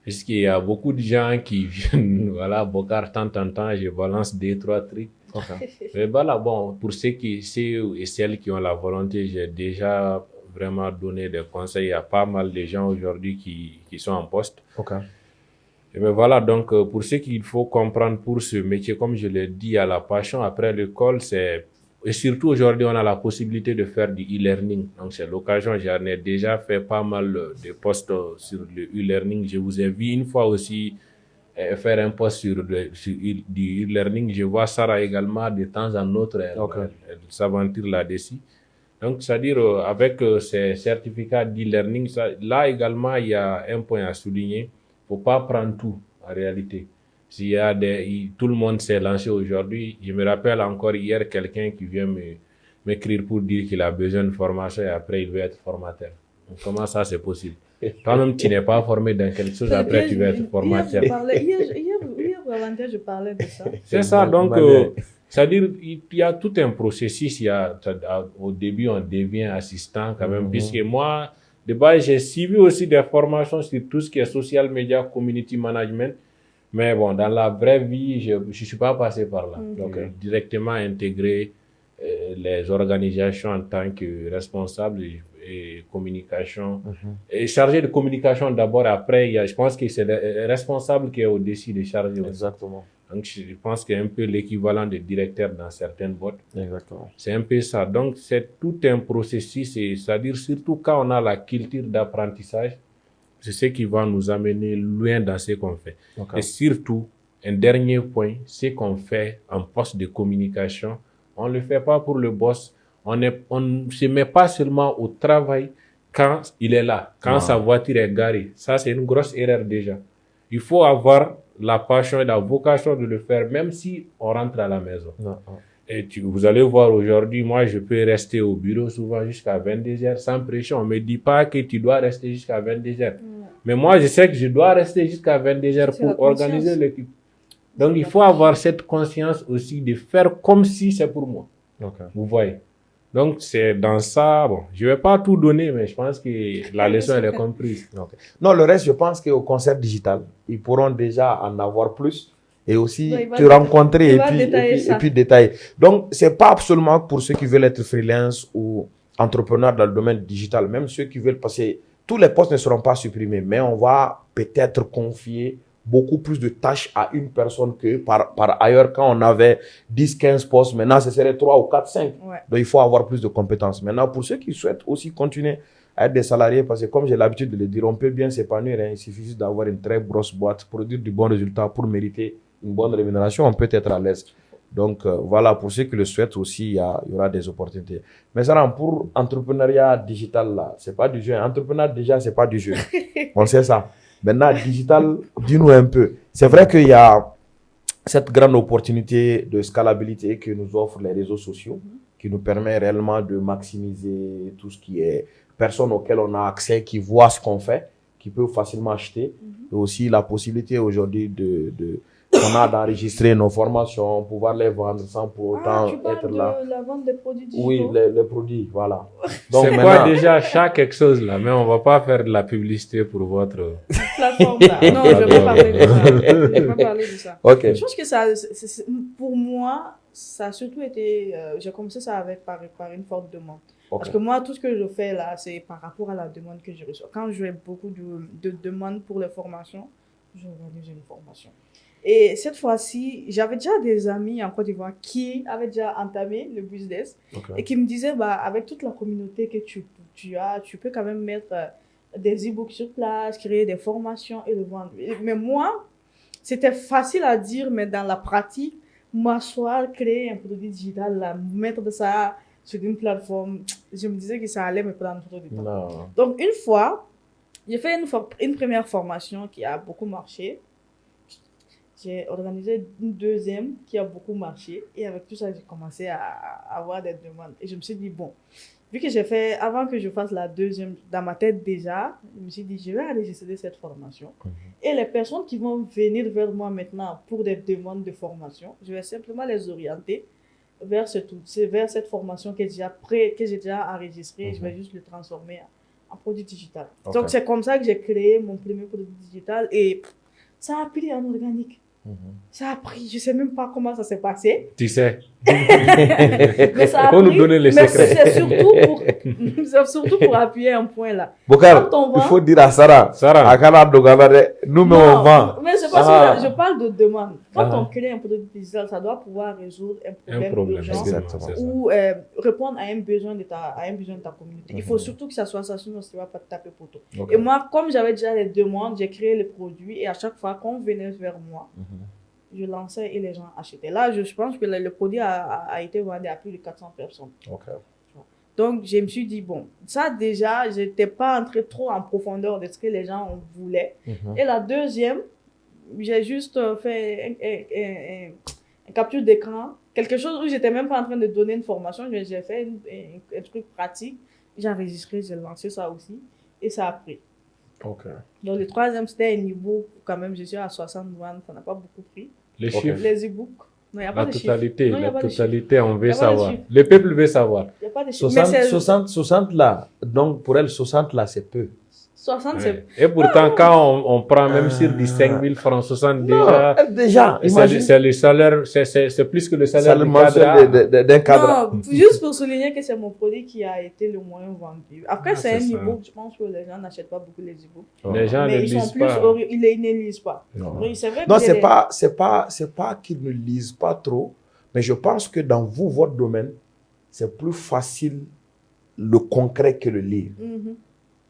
Puisqu'il y a beaucoup de gens qui viennent, voilà, Bokar, tant, je balance 2-3 trucs. Okay. Mais voilà, bon, pour ceux et celles qui ont la volonté, j'ai déjà vraiment donné des conseils. Il y a pas mal de gens aujourd'hui qui sont en poste. Ok. Mais voilà, donc, pour ce qu'il faut comprendre pour ce métier, comme je l'ai dit, à la passion après l'école, et surtout aujourd'hui, on a la possibilité de faire du e-learning. Donc, c'est l'occasion, j'en ai déjà fait pas mal de posts sur le e-learning. Je vous ai vu une fois aussi faire un post sur du e-learning. Je vois Sarah également de temps en autre, elle s'aventure là-dessus. Donc, c'est-à-dire, avec ces certificats d'e-learning, là également, il y a un point à souligner. Faut pas prendre tout, en réalité. S'il y a tout le monde s'est lancé aujourd'hui. Je me rappelle encore hier quelqu'un qui vient m'écrire pour dire qu'il a besoin de formation et après il veut être formateur. Donc, comment ça c'est possible? Toi-même, tu n'es pas formé dans quelque chose, après tu veux être formateur. Hier, je parlais de ça. C'est ça, donc, c'est-à-dire, il y a tout un processus. Au début, on devient assistant quand même, puisque moi, de base, j'ai suivi aussi des formations sur tout ce qui est social media, community management. Mais bon, dans la vraie vie, je ne suis pas passé par là. Donc, directement intégré les organisations en tant que responsable et communication. Et chargé de communication d'abord, après, je pense que c'est le responsable qui est au-dessus des chargés. Exactement. Donc, je pense qu'il y a un peu l'équivalent de directeur dans certaines boîtes. Exactement. C'est un peu ça. Donc, c'est tout un processus, c'est-à-dire surtout quand on a la culture d'apprentissage, c'est ce qui va nous amener loin dans ce qu'on fait. Et surtout, un dernier point, ce qu'on fait en poste de communication, on ne le fait pas pour le boss. On ne se met pas seulement au travail quand il est là, quand sa voiture est garée. Ça, c'est une grosse erreur déjà. Il faut avoir la passion et la vocation de le faire, même si on rentre à la maison. Et vous allez voir aujourd'hui, moi, je peux rester au bureau souvent jusqu'à 22h sans pression. On ne me dit pas que tu dois rester jusqu'à 22h. Mais moi, je sais que je dois rester jusqu'à 22h pour organiser l'équipe. Donc, il faut avoir cette conscience aussi de faire comme si c'est pour moi. Vous voyez. Donc, c'est dans ça, bon, je ne vais pas tout donner, mais je pense que la leçon, elle est comprise. Non, le reste, je pense qu'au concert digital, ils pourront déjà en avoir plus et aussi te rencontrer et puis détailler. Donc, ce n'est pas absolument pour ceux qui veulent être freelance ou entrepreneurs dans le domaine digital, même ceux qui veulent passer, tous les postes ne seront pas supprimés, mais on va peut-être confier beaucoup plus de tâches à une personne que par ailleurs quand on avait 10-15 postes, maintenant ce serait 3 ou 4, 5. Donc il faut avoir plus de compétences. Maintenant pour ceux qui souhaitent aussi continuer à être des salariés, parce que comme j'ai l'habitude de le dire, on peut bien s'épanouir, il suffit juste d'avoir une très grosse boîte, produire du bon résultat pour mériter une bonne rémunération, on peut être à l'aise. Donc, voilà, pour ceux qui le souhaitent aussi, il y aura des opportunités. Mais ça, pour entrepreneuriat digital, là, c'est pas du jeu. Entrepreneuriat, déjà, c'est pas du jeu. On sait ça. Maintenant, digital, dis-nous un peu. C'est vrai qu'il y a cette grande opportunité de scalabilité que nous offrent les réseaux sociaux, qui nous permet réellement de maximiser tout ce qui est personnes auxquelles on a accès, qui voient ce qu'on fait, qui peuvent facilement acheter. Et aussi la possibilité aujourd'hui qu'on a d'enregistrer nos formations, pouvoir les vendre sans pour autant tu parles être là. de la vente des produits digitaux? Oui, les produits, voilà. Donc c'est quoi déjà chaque quelque chose là, mais on va pas faire de la publicité pour votre plateforme là. Non, je vais pas parler de ça. Je vais pas parler de ça. Ok. Je pense que ça, pour moi, ça a surtout été, j'ai commencé ça avec par une forte demande. Parce que moi, tout ce que je fais là, c'est par rapport à la demande que je reçois. Quand j'ai beaucoup de demandes pour les formations, j'organise une formation. Et cette fois-ci, j'avais déjà des amis en Côte d'Ivoire qui avaient déjà entamé le business et qui me disaient, bah, avec toute la communauté que tu as, tu peux quand même mettre des e-books sur place, créer des formations et le vendre. Mais moi, c'était facile à dire, mais dans la pratique, m'asseoir, créer un produit digital, là, mettre de ça sur une plateforme, je me disais que ça allait me prendre trop de temps. Non. Donc, une fois, j'ai fait une première formation qui a beaucoup marché. J'ai organisé une deuxième qui a beaucoup marché. Et avec tout ça, j'ai commencé à avoir des demandes. Et je me suis dit, bon, vu que j'ai fait, avant que je fasse la deuxième, dans ma tête déjà, je me suis dit, je vais aller enregistrer cette formation. Et les personnes qui vont venir vers moi maintenant pour des demandes de formation, je vais simplement les orienter vers cette formation que j'ai déjà enregistrée. Je vais juste le transformer en produit digital. Donc, c'est comme ça que j'ai créé mon premier produit digital. Et ça a pris en organique. Ça a pris, je sais même pas comment ça s'est passé. Tu sais. Mais ça a Faut pris, nous donner les mais secrets. c'est surtout pour appuyer un point là. Bokar, il faut dire à Sarah, à Kana Dogabade, nous mais on vend. Mais c'est pas je parle de demande. Quand on crée un produit digital, ça doit pouvoir résoudre un problème urgent ou répondre à un besoin de ta communauté. Il faut surtout que ça soit ça, sinon ça ne va pas te taper pour toi. Et moi, comme j'avais déjà les demandes, j'ai créé les produits et à chaque fois qu'on venait vers moi, je lançais et les gens achetaient. Là, je pense que le produit a été vendu à plus de 400 personnes. Donc, je me suis dit, bon, ça déjà, je n'étais pas entré trop en profondeur de ce que les gens voulaient. Et la deuxième, j'ai juste fait un capture d'écran, quelque chose où je n'étais même pas en train de donner une formation. J'ai fait un truc pratique. J'ai enregistré, j'ai lancé ça aussi. Et ça a pris. Donc, le troisième, c'était un e-book. Quand même, je suis à 60 douanes, ça n'a pas beaucoup pris. Les chiffres. Les e-books. Non, il n'y a pas de chiffres. La totalité, on veut savoir. Le peuple veut savoir. Il n'y a pas de chiffres. 60 là, donc pour elle, 60 là, c'est peu. 60, c'est... Et pourtant, quand on prend même sur du 5 000 francs, 60 déjà, c'est le salaire, c'est plus que le salaire d'un cadre. Non, juste pour souligner que c'est mon produit qui a été le moins vendu. Après, c'est un e-book, je pense que les gens n'achètent pas beaucoup les e-books. Les gens ne lisent pas. Ils ne lisent pas. Oui, c'est vrai que c'est pas qu'ils ne lisent pas trop, mais je pense que dans votre domaine, c'est plus facile le concret que le lire.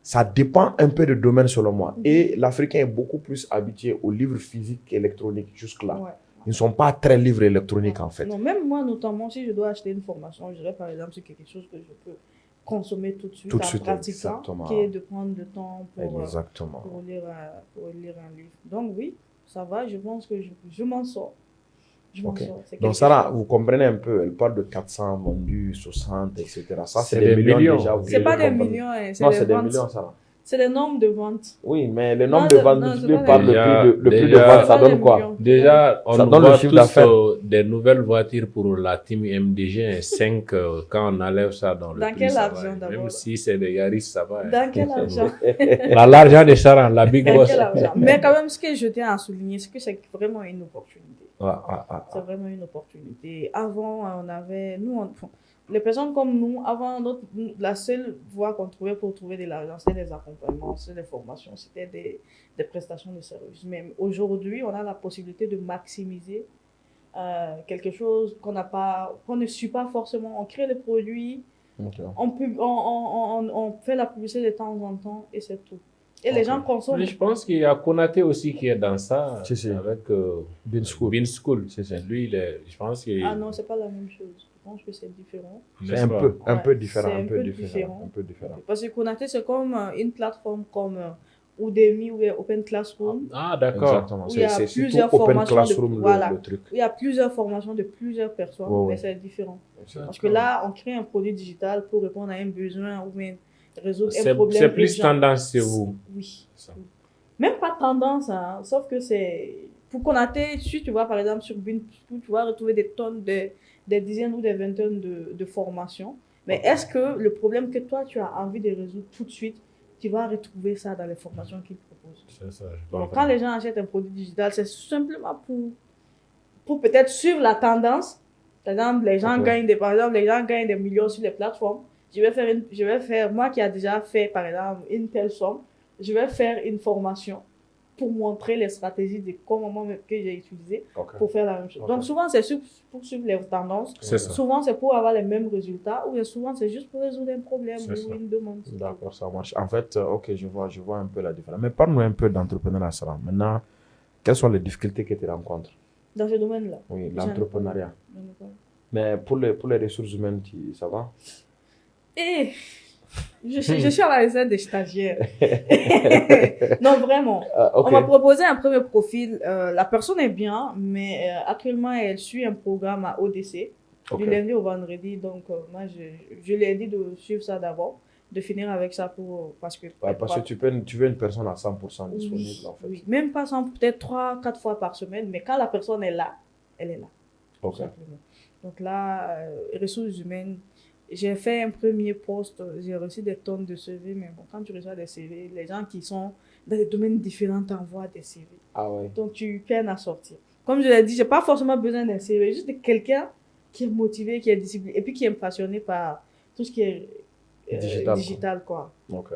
Ça dépend un peu du domaine selon moi. Et l'Africain est beaucoup plus habitué aux livres physiques qu'électroniques jusque-là. Ils ne sont pas très livres électroniques en fait. Non, même moi notamment, si je dois acheter une formation, je dirais par exemple sur quelque chose que je peux consommer tout de suite en pratiquant, qui est de prendre le temps pour lire un livre. Donc oui, ça va, je pense que je m'en sors. Donc Sarah, vous comprenez un peu, elle parle de 400 vendus, 60, etc. Ça, c'est des millions déjà. C'est pas des millions, c'est des millions, Sarah. C'est le nombre de ventes. Oui, mais le nombre de ventes multiplié par le prix de vente, ça donne quoi? Déjà, on voit tous des nouvelles voitures pour la team MDG 5 quand on enlève ça dans le prix. Dans quel argent d'abord? Même si c'est des Yaris, ça va. Dans quel argent? L'argent de Sarah, la big boss. Mais quand même, ce que je tiens à souligner, c'est que c'est vraiment une opportunité. C'est vraiment une opportunité. Avant, les personnes comme nous, avant, la seule voie qu'on trouvait pour trouver de l'argent, c'était des accompagnements, c'était des formations, c'était des prestations de services. Mais aujourd'hui, on a la possibilité de maximiser quelque chose qu'on ne suit pas forcément. On crée les produits, on fait la publicité de temps en temps et c'est tout. Et les gens consomment. Mais je pense qu'il y a Konaté aussi qui est dans ça, Si. avec Bean School. Bean School. Si. Lui, je pense qu'il... Ah non, c'est pas la même chose. Je pense que c'est différent. C'est un peu différent. C'est Un peu différent. Parce que Konaté, c'est comme une plateforme comme Udemy ou Open Classroom. Ah, d'accord. Exactement. Où il y a C'est surtout plusieurs Open formations Classroom, voilà. le truc. Il y a plusieurs formations de plusieurs personnes, mais c'est différent. Parce que là, on crée un produit digital pour répondre à un besoin ou bien résoudre un problème. C'est plus tendance chez vous. Oui. Même pas tendance, hein, sauf que c'est... Pour Konaté, si tu vois par exemple sur Bean, tu vas retrouver des tonnes, des dizaines ou des vingtaines de formations. Mais est-ce que le problème que toi, tu as envie de résoudre tout de suite, tu vas retrouver ça dans les formations qu'ils proposent? C'est ça. Donc, quand les gens achètent un produit digital, c'est simplement pour peut-être suivre la tendance. Par exemple, les gens gagnent des millions sur les plateformes. Je vais faire, moi qui a déjà fait, par exemple, une telle somme, je vais faire une formation pour montrer les stratégies de comment que j'ai utilisées pour faire la même chose. Donc, souvent, c'est pour suivre les tendances. Souvent, c'est pour avoir les mêmes résultats ou souvent, c'est juste pour résoudre un problème ou une demande. D'accord, ça marche. En fait, ok, je vois un peu la différence. Mais parle-nous un peu d'entrepreneuriat, Sarah. Maintenant, quelles sont les difficultés que tu rencontres dans ce domaine-là? Oui, l'entrepreneuriat. Mais pour les ressources humaines, ça va? Je suis à la réserve des stagiaires. Non, vraiment. On m'a proposé un premier profil. La personne est bien, mais actuellement, elle suit un programme à ODC du lundi au vendredi. Donc, moi, je lui ai dit de suivre ça d'abord, de finir avec ça parce que tu veux une personne à 100% disponible, en fait. Oui, même pas 100, peut-être 3-4 fois par semaine, mais quand la personne est là, elle est là. Tout simplement. Donc là, ressources humaines, j'ai fait un premier post, j'ai reçu des tonnes de CV, mais bon, quand tu reçois des CV, les gens qui sont dans des domaines différents t'envoient des CV. Ah ouais. Donc tu peines à sortir. Comme je l'ai dit, j'ai pas forcément besoin d'un CV, juste de quelqu'un qui est motivé, qui est discipliné, et puis qui est passionné par tout ce qui est digital, quoi. Ok.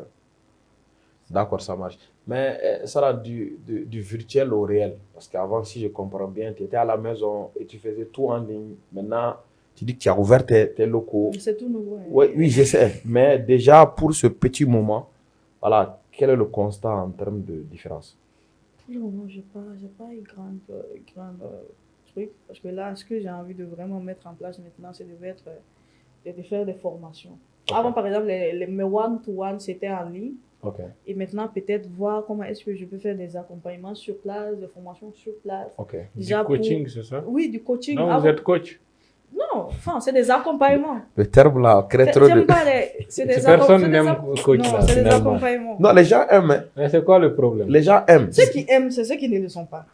D'accord, ça marche. Mais ça va du virtuel au réel. Parce qu'avant, si je comprends bien, tu étais à la maison et tu faisais tout en ligne. Maintenant, tu dis que tu as ouvert tes locaux. C'est tout nouveau. Hein. Oui, je sais. Mais déjà, pour ce petit moment, voilà, quel est le constat en termes de différence? Pour le moment, je n'ai pas eu grand truc. Parce que là, ce que j'ai envie de vraiment mettre en place maintenant, c'est de faire des formations. Avant, par exemple, mes one-to-one, c'était en ligne. Et maintenant, peut-être voir comment est-ce que je peux faire des accompagnements sur place, des formations sur place. Du coaching, c'est ça? Oui, du coaching. Non, vous êtes coach? Non, enfin, c'est des accompagnements. Le terme là crée trop de... Personne n'aime coach là. Non, c'est des accompagnements. Non, les gens aiment. Mais c'est quoi le problème? Les gens aiment. Ceux qui aiment, c'est ceux qui ne le sont pas.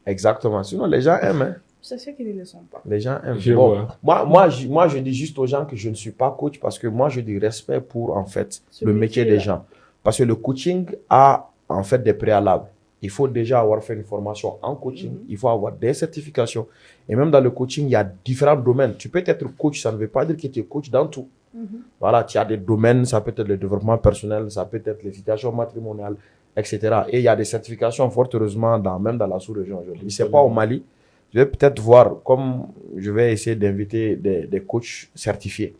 Exactement. Sinon, les gens aiment. C'est ceux qui ne le sont pas. Les gens aiment. Moi, je dis juste aux gens que je ne suis pas coach parce que moi, je dis respect pour, en fait, le métier des gens. Parce que le coaching a, en fait, des préalables. Il faut déjà avoir fait une formation en coaching. Il faut avoir des certifications. Et même dans le coaching, il y a différents domaines. Tu peux être coach, ça ne veut pas dire que tu es coach dans tout. Voilà, tu as des domaines, ça peut être le développement personnel, ça peut être les situations matrimoniales, etc. Et il y a des certifications, fort heureusement, même dans la sous-région aujourd'hui. Ce n'est pas au Mali. Je vais peut-être voir, comme je vais essayer d'inviter des coachs certifiés.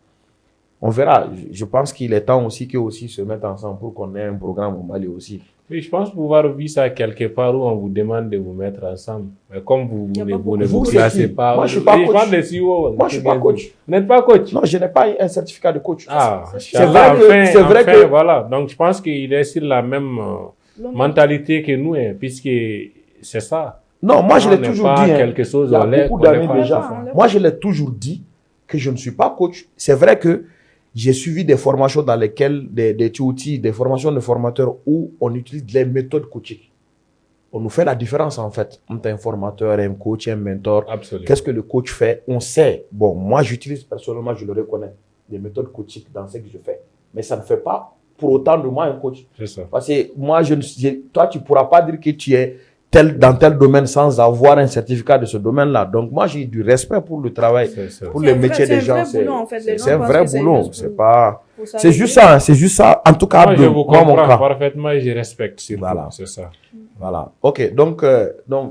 On verra. Je pense qu'il est temps aussi qu'eux aussi se mettent ensemble pour qu'on ait un programme au Mali aussi. Oui, je pense pouvoir vivre ça quelque part où on vous demande de vous mettre ensemble. Mais comme vous ne vous classez pas... Moi, je ne suis pas coach. Moi, je ne suis pas coach. Vous n'êtes pas coach? Non, je n'ai pas un certificat de coach. Ah, c'est vrai que... Voilà. Donc, je pense qu'il est sur la même mentalité que nous, hein, puisque c'est ça. Non, moi, je l'ai toujours dit. Quelque chose, il y a beaucoup d'années déjà. Moi, je l'ai toujours dit que je ne suis pas coach. C'est vrai que j'ai suivi des formations dans lesquelles, des outils, des formations de formateurs où on utilise les méthodes coaching. On nous fait la différence en fait entre un formateur, un coach, un mentor. Absolument. Qu'est-ce que le coach fait? On sait. Bon, moi j'utilise personnellement, je le reconnais, des méthodes coaching dans ce que je fais. Mais ça ne fait pas pour autant de moi un coach. C'est ça. Parce que moi, toi, tu ne pourras pas dire que tu es dans tel domaine sans avoir un certificat de ce domaine-là. Donc, moi, j'ai du respect pour le travail, pour le métier des gens. C'est un vrai boulot. C'est juste ça. C'est juste ça. En tout cas, moi, je vous comprends parfaitement et je respecte. Voilà. C'est ça. Voilà. OK. Donc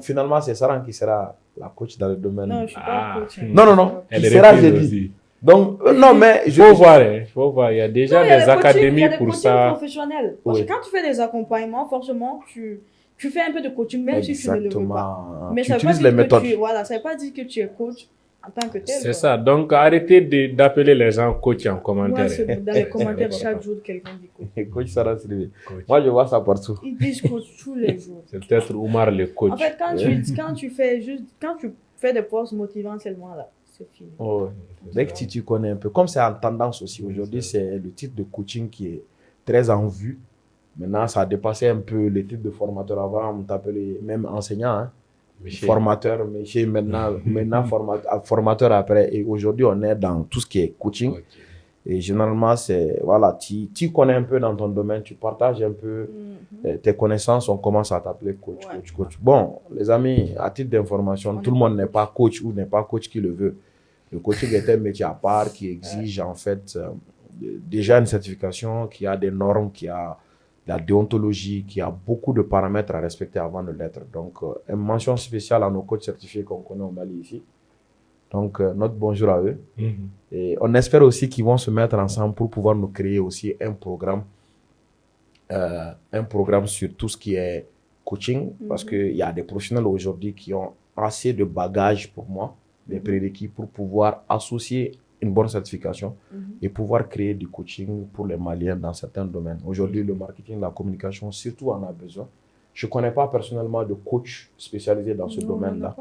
finalement, c'est Sarah qui sera la coach dans le domaine. Non, je ne suis pas coach. Non. Elle sera, j'ai dit. Donc, non, mais... Il faut voir, il faut voir. Il y a déjà des académies pour ça. Professionnels. Parce que quand tu fais des accompagnements, forcément, tu fais un peu de coaching, même si tu ne le veux pas. Mais tu utilises les méthodes. Voilà, ça ne veut pas dire que tu es coach en tant que tel. C'est ça. Donc, arrêtez d'appeler les gens coach en commentaire. Moi, dans les commentaires, chaque jour, quelqu'un dit coach. Coach Sarah Srivé. Moi, je vois ça partout. Ils disent coach tous les jours. C'est peut-être Oumar le coach. En fait, quand tu fais des posts motivants seulement là, c'est fini. Oh, dès que tu connais un peu, comme c'est en tendance aussi, aujourd'hui, c'est le titre de coaching qui est très en vue. Maintenant, ça a dépassé un peu les titres de formateur. Avant, on t'appelait même enseignant, hein? Formateur, mais maintenant formateur après. Et aujourd'hui, on est dans tout ce qui est coaching. Okay. Et généralement, c'est, voilà, tu connais un peu dans ton domaine, tu partages un peu tes connaissances, on commence à t'appeler coach. Bon, les amis, à titre d'information, tout le monde n'est pas coach ou n'est pas coach qui le veut. Le coaching est un métier à part qui exige en fait déjà une certification, qui a des normes, qui a la déontologie, qui a beaucoup de paramètres à respecter avant de l'être. Donc, une mention spéciale à nos coachs certifiés qu'on connaît au Mali ici. Donc, notre bonjour à eux. Et on espère aussi qu'ils vont se mettre ensemble pour pouvoir nous créer aussi un programme sur tout ce qui est coaching, parce qu'il y a des professionnels aujourd'hui qui ont assez de bagages pour moi, des prérequis pour pouvoir associer une bonne certification et pouvoir créer du coaching pour les Maliens dans certains domaines. Aujourd'hui, le marketing, la communication, surtout, en a besoin. Je ne connais pas personnellement de coach spécialisé dans ce domaine-là.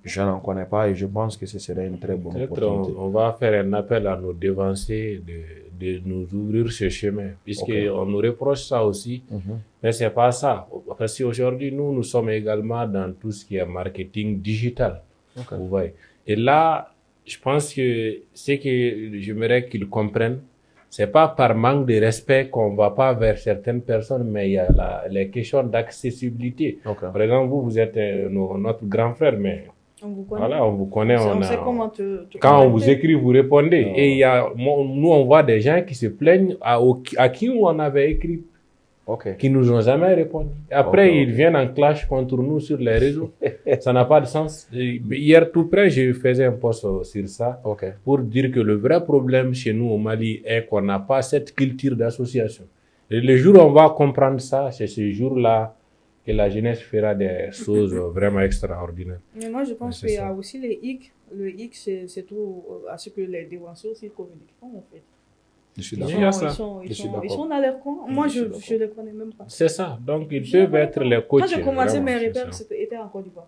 Je n'en connais pas et je pense que ce serait une très bonne opportunité. On va faire un appel à nos devanciers de nous ouvrir ce chemin, puisqu'on nous reproche ça aussi, mais ce n'est pas ça. Parce qu'aujourd'hui, nous sommes également dans tout ce qui est marketing digital. Vous voyez. Et là, je pense que ce que j'aimerais qu'ils comprennent, c'est pas par manque de respect qu'on va pas vers certaines personnes, mais il y a les questions d'accessibilité. Par exemple, vous êtes notre grand frère, mais on vous connaît. Voilà, on vous connaît. On sait comment quand on vous écrit, vous répondez. Et nous, on voit des gens qui se plaignent à qui on avait écrit, qui nous ont jamais répondu. Après, ils viennent en clash contre nous sur les réseaux. Ça n'a pas de sens. Hier, tout près, je faisais un post sur ça pour dire que le vrai problème chez nous au Mali est qu'on n'a pas cette culture d'association. Et le jour où on va comprendre ça, c'est ce jour-là que la jeunesse fera des choses vraiment extraordinaires. Mais moi, je pense qu'il y a aussi les hic. Le hic, c'est tout à ce que les dévanciers aussi communiquent en fait. Je suis d'accord. Ils sont dans leur coin. Moi, je ne les connais même pas. C'est ça. Donc, ils peuvent être les coachs. Quand j'ai commencé, mes repères étaient en Côte d'Ivoire.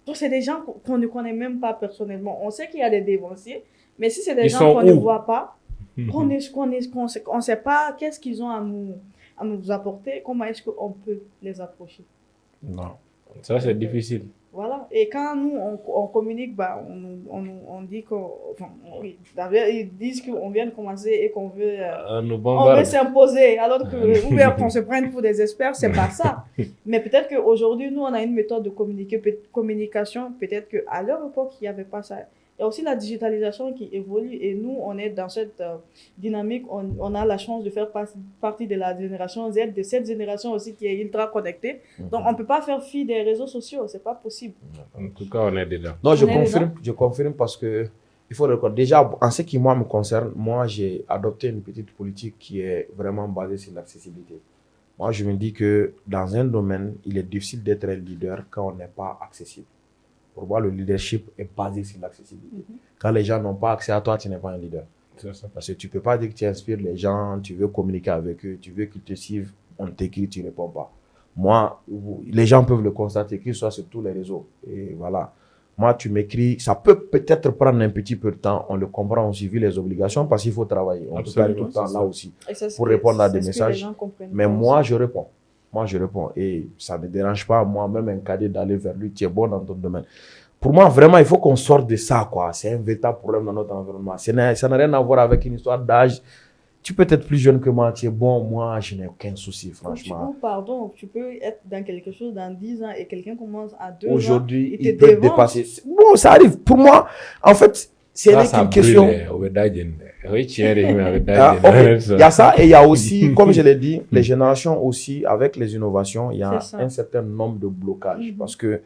Donc, c'est des gens qu'on ne connaît même pas personnellement. On sait qu'il y a des dévanciers, mais si c'est des gens qu'on ne voit pas, qu'on ne sait pas qu'est-ce qu'ils ont à nous apporter, comment est-ce qu'on peut les approcher? Non. Ça, c'est difficile. Voilà. Et quand nous, on communique, on dit ils disent qu'on vient de commencer et qu'on veut, on veut s'imposer. Alors que, ou bien qu'on se prenne pour des experts, c'est pas ça. Mais peut-être qu'aujourd'hui, nous, on a une méthode de communication. Peut-être qu'à leur époque, il n'y avait pas ça. Il y a aussi la digitalisation qui évolue et nous, on est dans cette dynamique. On a la chance de faire partie de la génération Z, de cette génération aussi qui est ultra connectée. Donc, on ne peut pas faire fi des réseaux sociaux. Ce n'est pas possible. En tout cas, on est dedans. Non, je confirme parce que il faut reconnaître. Déjà, en ce qui me concerne, moi, j'ai adopté une petite politique qui est vraiment basée sur l'accessibilité. Moi, je me dis que dans un domaine, il est difficile d'être un leader quand on n'est pas accessible. Pour moi, le leadership est basé sur l'accessibilité. Quand les gens n'ont pas accès à toi, tu n'es pas un leader. C'est ça. Parce que tu ne peux pas dire que tu inspires les gens, tu veux communiquer avec eux, tu veux qu'ils te suivent, on t'écrit, tu ne réponds pas. Moi, les gens peuvent le constater, qu'ils soient sur tous les réseaux. Et voilà. Moi, tu m'écris, ça peut peut-être prendre un petit peu de temps, on le comprend, on suivi les obligations parce qu'il faut travailler. On peut pas aller tout le temps là aussi pour répondre à des messages. Mais moi, je réponds. Moi, je réponds. Et ça ne me dérange pas, moi-même, un cadet d'aller vers lui, tu es bon dans ton domaine. Pour moi, vraiment, il faut qu'on sorte de ça, quoi. C'est un véritable problème dans notre environnement. Ça n'a rien à voir avec une histoire d'âge. Tu peux être plus jeune que moi, tu es bon. Moi, je n'ai aucun souci, franchement. Tu peux être dans quelque chose dans 10 ans et quelqu'un commence à 2 ans. Aujourd'hui, il peut dépasser. Bon, ça arrive. Pour moi, en fait, c'est une question. Oui, il y a ça et il y a aussi, comme je l'ai dit, les générations aussi, avec les innovations, il y a un certain nombre de blocages. Parce que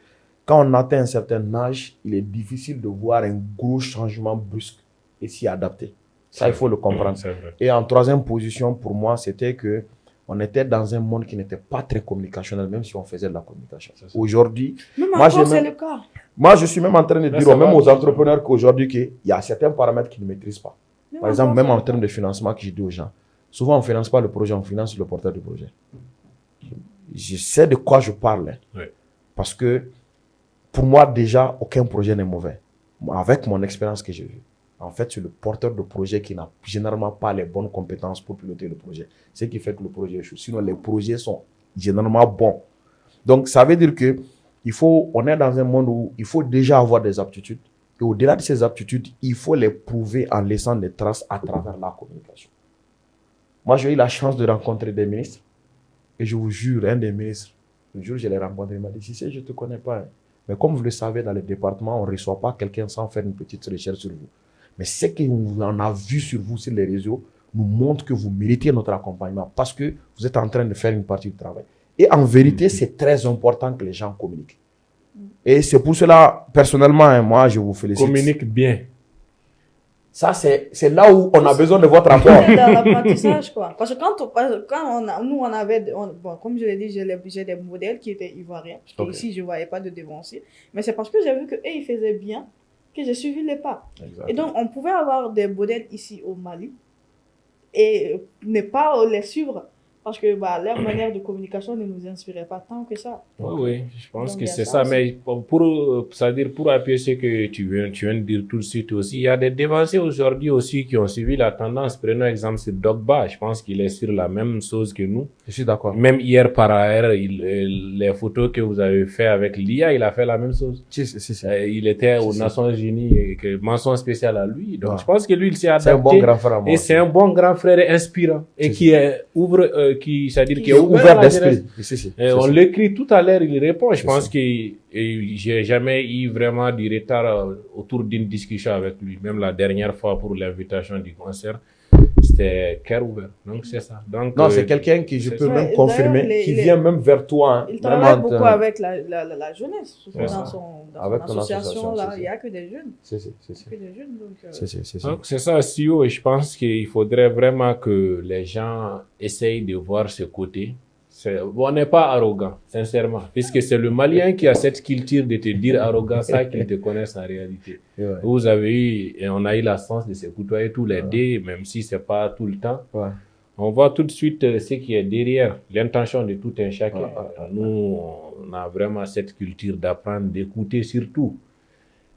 quand on atteint un certain âge, il est difficile de voir un gros changement brusque et s'y adapter. Ça, il faut le comprendre. C'est vrai. Et en troisième position, pour moi, c'était que on était dans un monde qui n'était pas très communicationnel, même si on faisait de la communication. Aujourd'hui, Même moi, encore, c'est le cas. moi, je suis même en train de dire même aux entrepreneurs qu'aujourd'hui, qu'il y a certains paramètres qu'ils ne maîtrisent pas. Par exemple, même en termes de financement que je dis aux gens, souvent on ne finance pas le projet, on finance le porteur du projet. Je sais de quoi je parle. Oui. Parce que pour moi, déjà, aucun projet n'est mauvais. Avec mon expérience que j'ai vue. En fait, c'est le porteur de projet qui n'a généralement pas les bonnes compétences pour piloter le projet. Ce qui fait que le projet échoue. Sinon, les projets sont généralement bons. Donc, ça veut dire que on est dans un monde où il faut déjà avoir des aptitudes. Et au-delà de ces aptitudes, il faut les prouver en laissant des traces à travers la communication. Moi, j'ai eu la chance de rencontrer des ministres. Et je vous jure, un des ministres, le jour où je l'ai rencontré, il m'a dit, si je ne te connais pas. Mais comme vous le savez, dans le département, on ne reçoit pas quelqu'un sans faire une petite recherche sur vous. Mais ce qu'on a vu sur vous, sur les réseaux, nous montre que vous méritez notre accompagnement parce que vous êtes en train de faire une partie du travail. Et en vérité, c'est très important que les gens communiquent. Et c'est pour cela, personnellement, moi, je vous félicite. Communique bien. Ça, c'est là où on a besoin de votre apport. C'est dans l'apprentissage, quoi. Parce que nous, on avait, bon, comme je l'ai dit, j'ai des modèles qui étaient ivoiriens. Parce que ici, je ne voyais pas de devanciers. Mais c'est parce que j'ai vu qu'eux, ils faisaient bien que j'ai suivi les pas. Exactement. Et donc, on pouvait avoir des modèles ici au Mali et ne pas les suivre parce que leur manière de communication ne nous inspirait pas tant que ça. Oui, je pense donc, que c'est ça. Mais c'est-à-dire pour appuyer ce que tu viens de dire tout de suite aussi, il y a des devanciers aujourd'hui aussi qui ont suivi la tendance. Prenons exemple sur Dogba. Je pense qu'il est sur la même chose que nous. Je suis d'accord. Même hier, par ailleurs, les photos que vous avez fait avec l'IA, il a fait la même chose. Si. Il était aux Nations Unies et mention spéciale à lui. Donc, je pense que lui, il s'est adapté. C'est un bon grand frère. Et c'est un bon grand frère et inspirant. Et qui c'est-à-dire qui est ouvert d'esprit. On l'écrit tout à l'heure, il répond. Je pense que j'ai jamais eu vraiment du retard autour d'une discussion avec lui. Même la dernière fois pour l'invitation du concert, c'était cœur ouvert. Donc c'est ça. Donc, non, c'est quelqu'un qui je peux même confirmer, qui vient même vers toi. Il travaille beaucoup avec la jeunesse. Dans son association, là, il n'y a que des jeunes. Donc c'est ça, CEO. Et je pense qu'il faudrait vraiment que les gens essayent de voir ce côté. On n'est pas arrogant, sincèrement, puisque c'est le Malien qui a cette culture de te dire arrogant, ça qu'ils te connaissent en réalité. Ouais. Vous avez eu, et on a eu la chance de se côtoyer tous les deux, même si c'est pas tout le temps. Ouais. On voit tout de suite ce qui est derrière, l'intention de tout un chacun. Nous, on a vraiment cette culture d'apprendre, d'écouter surtout.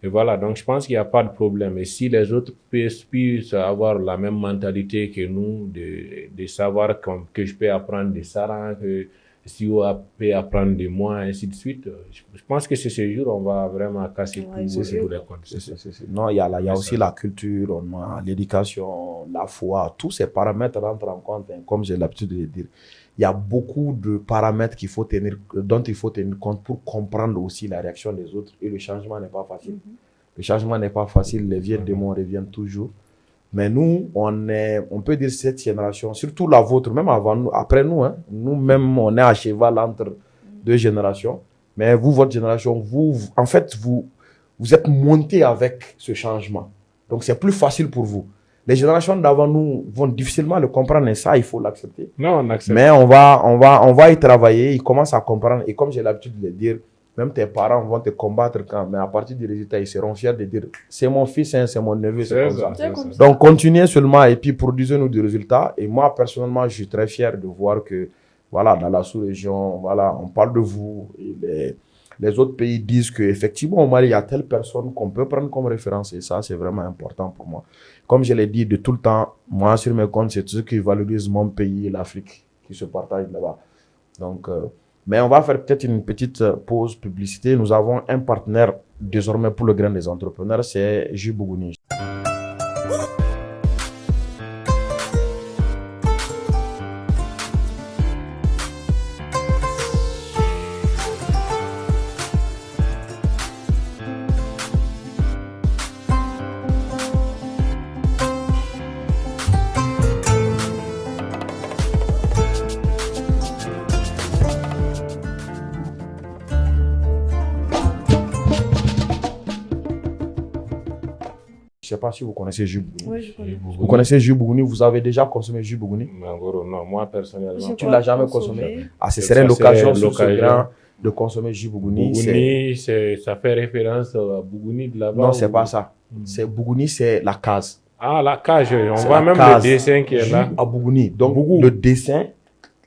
Et voilà, donc je pense qu'il n'y a pas de problème. Et si les autres puissent avoir la même mentalité que nous, de savoir que je peux apprendre de Sarah, que CEO peut apprendre de moi, ainsi de suite, je pense que c'est ce jour on va vraiment casser tous les comptes. Non, il y a aussi la culture, l'éducation, la foi, tous ces paramètres rentrent en compte, hein, comme j'ai l'habitude de le dire. Il y a beaucoup de paramètres dont il faut tenir compte pour comprendre aussi la réaction des autres. Et le changement n'est pas facile. Le changement n'est pas facile. Les vieux démons reviennent toujours. Mais nous, on peut dire cette génération, surtout la vôtre, même avant nous, après nous, hein, nous-mêmes, on est à cheval entre deux générations. Mais vous, votre génération, en fait, vous êtes montés avec ce changement. Donc, c'est plus facile pour vous. Les générations d'avant nous vont difficilement le comprendre et ça, il faut l'accepter. Non, on accepte. Mais on va y travailler, ils commencent à comprendre. Et comme j'ai l'habitude de le dire, même tes parents vont te combattre mais à partir du résultat, ils seront fiers de dire c'est mon fils, hein, c'est mon neveu, c'est comme ça. Donc, continuez seulement et puis produisez-nous des résultats. Et moi, personnellement, je suis très fier de voir que, voilà, dans la sous-région, voilà, on parle de vous. Et les autres pays disent qu'effectivement, au Mali, il y a telle personne qu'on peut prendre comme référence. Et ça, c'est vraiment important pour moi. Comme je l'ai dit de tout le temps, moi, sur mes comptes, c'est tout ce qui valorise mon pays et l'Afrique qui se partagent là-bas. Donc, mais on va faire peut-être une petite pause publicité. Nous avons un partenaire désormais pour le grain des entrepreneurs, c'est J. Bougouni. sais pas si vous connaissez jus Bougouni. Oui, je connais. Vous connaissez jus Bougouni? Vous avez déjà consommé jus Bougouni? Non, moi personnellement. Tu l'as jamais consommé? Ah, ce serait l'occasion sur ce grain de consommer jus Bougouni. Bougouni, ça fait référence à Bougouni de là-bas? Non, c'est pas ça. C'est Bougouni, c'est la case. Ah, la cage, on voit même le dessin qui est là. À Bougouni. Donc, le dessin,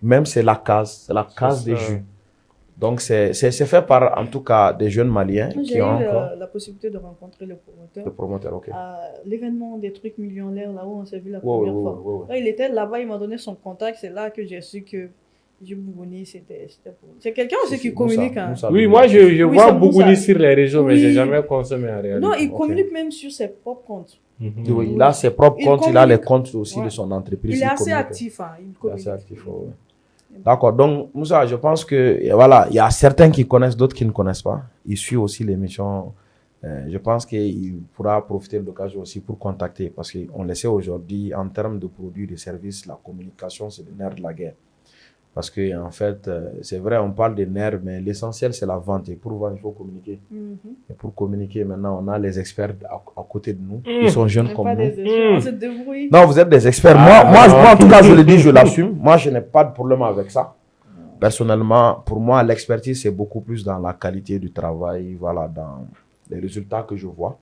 même, c'est la case. C'est la case des jus. Donc, c'est fait par, en tout cas, des jeunes Maliens qui ont encore... la possibilité de rencontrer le promoteur. Le promoteur, ok. L'événement des trucs millionnaires, là où on s'est vu la première fois. Là, il était là-bas, il m'a donné son contact. C'est là que j'ai su que jus Bougouni, c'était pour... C'est quelqu'un aussi qui communique. Oui, moi, je vois Bougouni sur les réseaux, mais je n'ai jamais consommé en réalité. Non, il communique même sur ses propres comptes. Oui, il a ses propres comptes, il a les comptes aussi de son entreprise. Il est assez actif. Il est assez actif, oui. D'accord, donc Moussa, je pense que voilà, il y a certains qui connaissent, d'autres qui ne connaissent pas. Il suit aussi l'émission. Je pense qu'il pourra profiter de l'occasion aussi pour contacter, parce qu'on le sait aujourd'hui, en termes de produits, de services, la communication, c'est le nerf de la guerre. Parce que en fait, c'est vrai, on parle des nerfs, mais l'essentiel, c'est la vente. Et pour vendre, il faut communiquer. Et pour communiquer, maintenant, on a les experts à côté de nous. Ils sont jeunes comme nous. On se débrouille. Non, vous êtes des experts. Moi, en tout cas, je le dis, je l'assume. Moi, je n'ai pas de problème avec ça. Personnellement, pour moi, l'expertise, c'est beaucoup plus dans la qualité du travail, voilà, dans les résultats que je vois.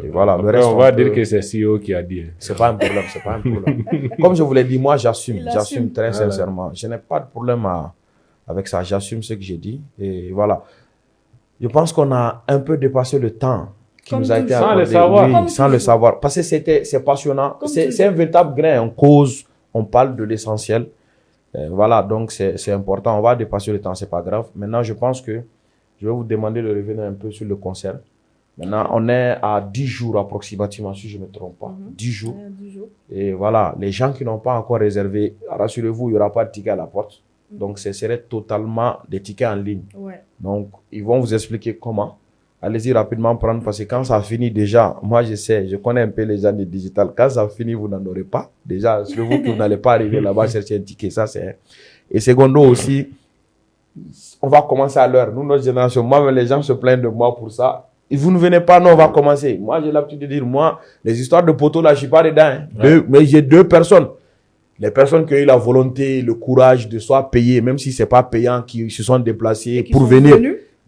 Et voilà, après, le reste, on va dire que c'est CEO qui a dit. C'est pas un problème, c'est pas un problème. Comme je vous l'ai dit, moi, j'assume très sincèrement. Je n'ai pas de problème avec ça. J'assume ce que j'ai dit. Et voilà. Je pense qu'on a un peu dépassé le temps qui nous a été accordé. Sans le savoir. Oui, sans le savoir. Parce que c'est passionnant. C'est un véritable grain. On cause, on parle de l'essentiel. Voilà, donc c'est important. On va dépasser le temps, c'est pas grave. Maintenant, je pense que je vais vous demander de revenir un peu sur le concert. Maintenant, on est à 10 jours approximativement, si je ne me trompe pas. 10 jours. 10 jours. Et voilà, les gens qui n'ont pas encore réservé, rassurez-vous, il n'y aura pas de ticket à la porte. Donc, ce serait totalement des tickets en ligne. Ouais. Donc, ils vont vous expliquer comment. Allez-y rapidement prendre, parce que quand ça finit déjà, moi je sais, je connais un peu les gens du digital. Quand ça finit, vous n'en aurez pas. Déjà, assurez-vous que vous n'allez pas arriver là-bas chercher un ticket. Ça, c'est... Et secondo aussi, on va commencer à l'heure. Nous, notre génération, moi, les gens se plaignent de moi pour ça. Et vous ne venez pas, non, on va commencer. Moi, j'ai l'habitude de dire, moi, les histoires de poteaux, là, je suis pas dedans. Hein. Mais j'ai 2 personnes. Les personnes qui ont eu la volonté, le courage de soit payer, même si c'est pas payant, qui se sont déplacés pour venir.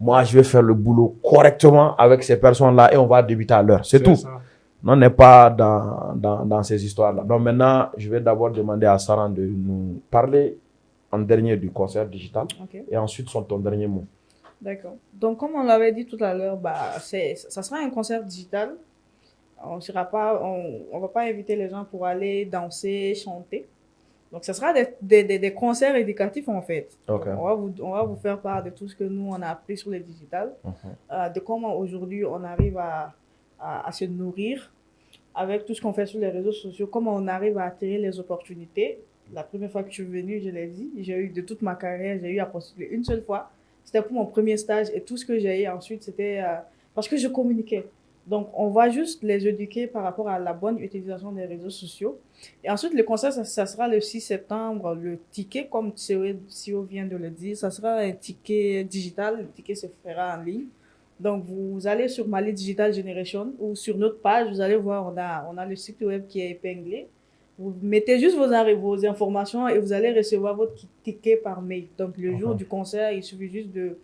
Moi, je vais faire le boulot correctement avec ces personnes-là et on va débuter à l'heure. C'est tout. Ça. On n'est pas dans ces histoires-là. Donc maintenant, je vais d'abord demander à Saran de nous parler en dernier du concert digital. Okay. Et ensuite ton dernier mot. D'accord. Donc, comme on l'avait dit tout à l'heure, ça sera un concert digital. On va pas inviter les gens pour aller danser, chanter. Donc, ce sera des concerts éducatifs, en fait. Okay. On va vous faire part de tout ce que nous, on a appris sur le digital, de comment aujourd'hui on arrive à se nourrir avec tout ce qu'on fait sur les réseaux sociaux, comment on arrive à attirer les opportunités. La première fois que je suis venue, je l'ai dit, j'ai eu de toute ma carrière, j'ai eu à postuler une seule fois. C'était pour mon premier stage et tout ce que j'ai eu ensuite, c'était parce que je communiquais. Donc, on va juste les éduquer par rapport à la bonne utilisation des réseaux sociaux. Et ensuite, le concert, ça sera le 6 septembre. Le ticket, comme CEO vient de le dire, ça sera un ticket digital. Le ticket se fera en ligne. Donc, vous allez sur Mali Digital Generation ou sur notre page, vous allez voir, on a le site web qui est épinglé. Vous mettez juste vos informations et vous allez recevoir votre ticket par mail. Donc, le jour du concert, il suffit juste de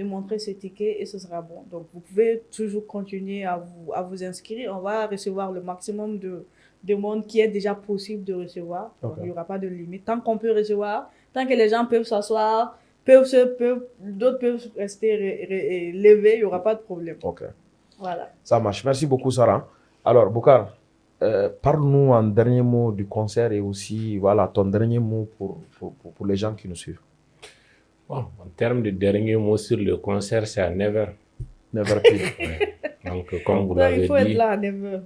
montrer ces tickets et ce sera bon. Donc, vous pouvez toujours continuer à vous inscrire. On va recevoir le maximum de monde qui est déjà possible de recevoir. Donc, il n'y aura pas de limite. Tant qu'on peut recevoir, tant que les gens peuvent s'asseoir, d'autres peuvent rester levés, il n'y aura pas de problème. Ok. Voilà. Ça marche. Merci beaucoup, Sarah. Alors, Boucar, parle-nous en dernier mot du concert et aussi, voilà, ton dernier mot pour les gens qui nous suivent. Bon, en termes de dernier mot sur le concert, c'est à Never. Never Peel. Ouais. Donc, comme vous l'avez dit, il faut être là à Never.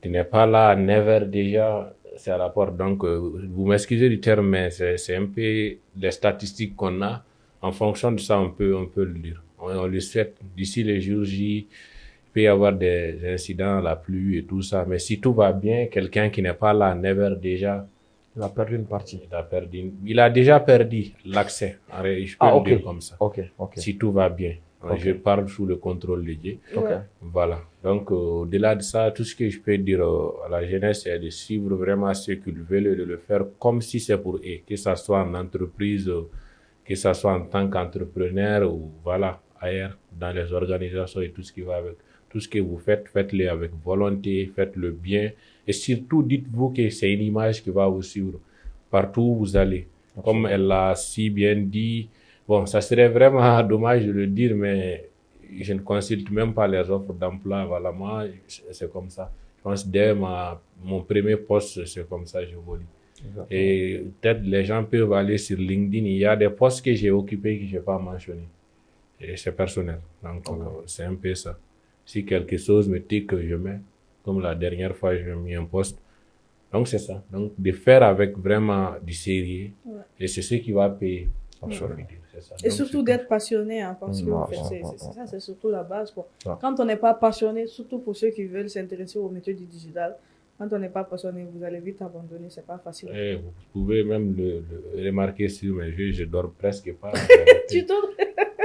Tu n'es pas là à Never déjà, c'est à la porte. Donc, vous m'excusez du terme, mais c'est un peu les statistiques qu'on a. En fonction de ça, on peut le dire. On le souhaite. D'ici les jours J, il peut y avoir des incidents, la pluie et tout ça. Mais si tout va bien, quelqu'un qui n'est pas là à Never déjà, il a perdu une partie. Il a déjà perdu l'accès. Je peux le dire comme ça. Ok. Si tout va bien. Je parle sous le contrôle de Dieu. Ouais. Voilà. Donc, au-delà de ça, tout ce que je peux dire à la jeunesse, c'est de suivre vraiment ce qu'ils veulent et de le faire comme si c'est pour eux, que ce soit en entreprise, que ce soit en tant qu'entrepreneur ou voilà, ailleurs, dans les organisations et tout ce qui va avec. Tout ce que vous faites, faites-le avec volonté, faites-le bien. Et surtout, dites-vous que c'est une image qui va vous suivre partout où vous allez. Comme elle l'a si bien dit, bon, ça serait vraiment dommage de le dire, mais je ne consulte même pas les offres d'emploi. Voilà, moi, c'est comme ça. Je pense dès mon premier poste, c'est comme ça, je vous dis. Et peut-être les gens peuvent aller sur LinkedIn. Il y a des postes que j'ai occupés que je n'ai pas mentionnés. Et c'est personnel. Donc, c'est un peu ça. Si quelque chose me dit que je mets, comme la dernière fois, j'ai mis un poste. Donc, c'est ça. Donc, de faire avec vraiment du sérieux. Ouais. Et c'est ce qui va payer. Absolument. Ça. Et donc, surtout d'être passionné, hein, parce que c'est ça, c'est surtout la base. Quoi. Quand on n'est pas passionné, surtout pour ceux qui veulent s'intéresser au métier du digital, quand on n'est pas passionné, vous allez vite abandonner, c'est pas facile. Et vous pouvez même le remarquer sur mes yeux, je dors presque pas. Tu dors?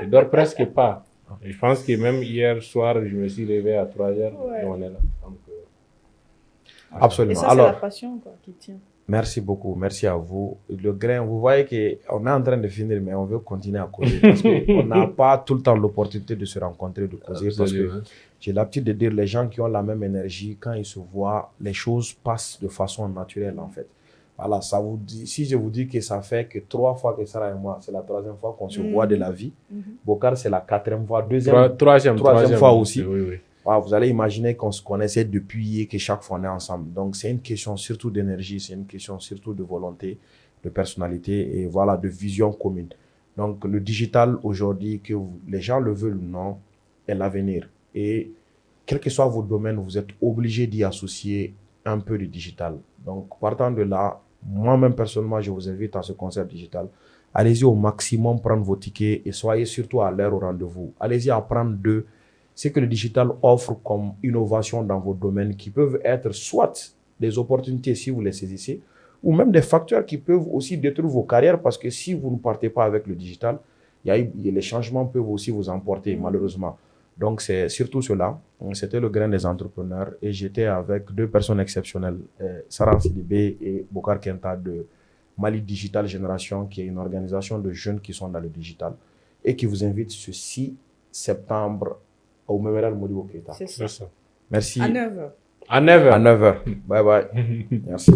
Je dors presque pas. Je pense que même hier soir, je me suis réveillé à 3 heures et on est là. Donc, absolument. Et ça, c'est la passion quoi, qui tient. Merci beaucoup, merci à vous. Le grain, vous voyez qu'on est en train de finir, mais on veut continuer à causer parce qu'on n'a pas tout le temps l'opportunité de se rencontrer, de causer. Parce que j'ai l'habitude de dire, les gens qui ont la même énergie, quand ils se voient, les choses passent de façon naturelle en fait. Voilà, ça vous dit, si je vous dis que ça fait que 3 fois que Sarah et moi, c'est la 3e fois qu'on se voit de la vie. Bokar, c'est la 4e fois, troisième fois aussi. Oui. Voilà, vous allez imaginer qu'on se connaissait depuis et que chaque fois on est ensemble. Donc c'est une question surtout d'énergie, c'est une question surtout de volonté, de personnalité et voilà, de vision commune. Donc le digital aujourd'hui, que les gens le veulent ou non, est l'avenir. Et quel que soit vos domaines, vous êtes obligés d'y associer un peu de digital. Donc partant de là, moi-même personnellement, je vous invite à ce concert digital. Allez-y au maximum, prendre vos tickets et soyez surtout à l'heure au rendez-vous. Allez-y apprendre de ce que le digital offre comme innovation dans vos domaines qui peuvent être soit des opportunités si vous les saisissez, ou même des facteurs qui peuvent aussi détruire vos carrières parce que si vous ne partez pas avec le digital, les changements peuvent aussi vous emporter malheureusement. Donc c'est surtout cela. C'était le grain des entrepreneurs et j'étais avec 2 personnes exceptionnelles, Sarah Sidibé et Bokar Kenta de Mali Digital Génération, qui est une organisation de jeunes qui sont dans le digital et qui vous invite ce 6 septembre au Memorial Modibo Keïta. C'est ça. Merci. À 9h. À 9h. À 9h. Bye bye. Merci.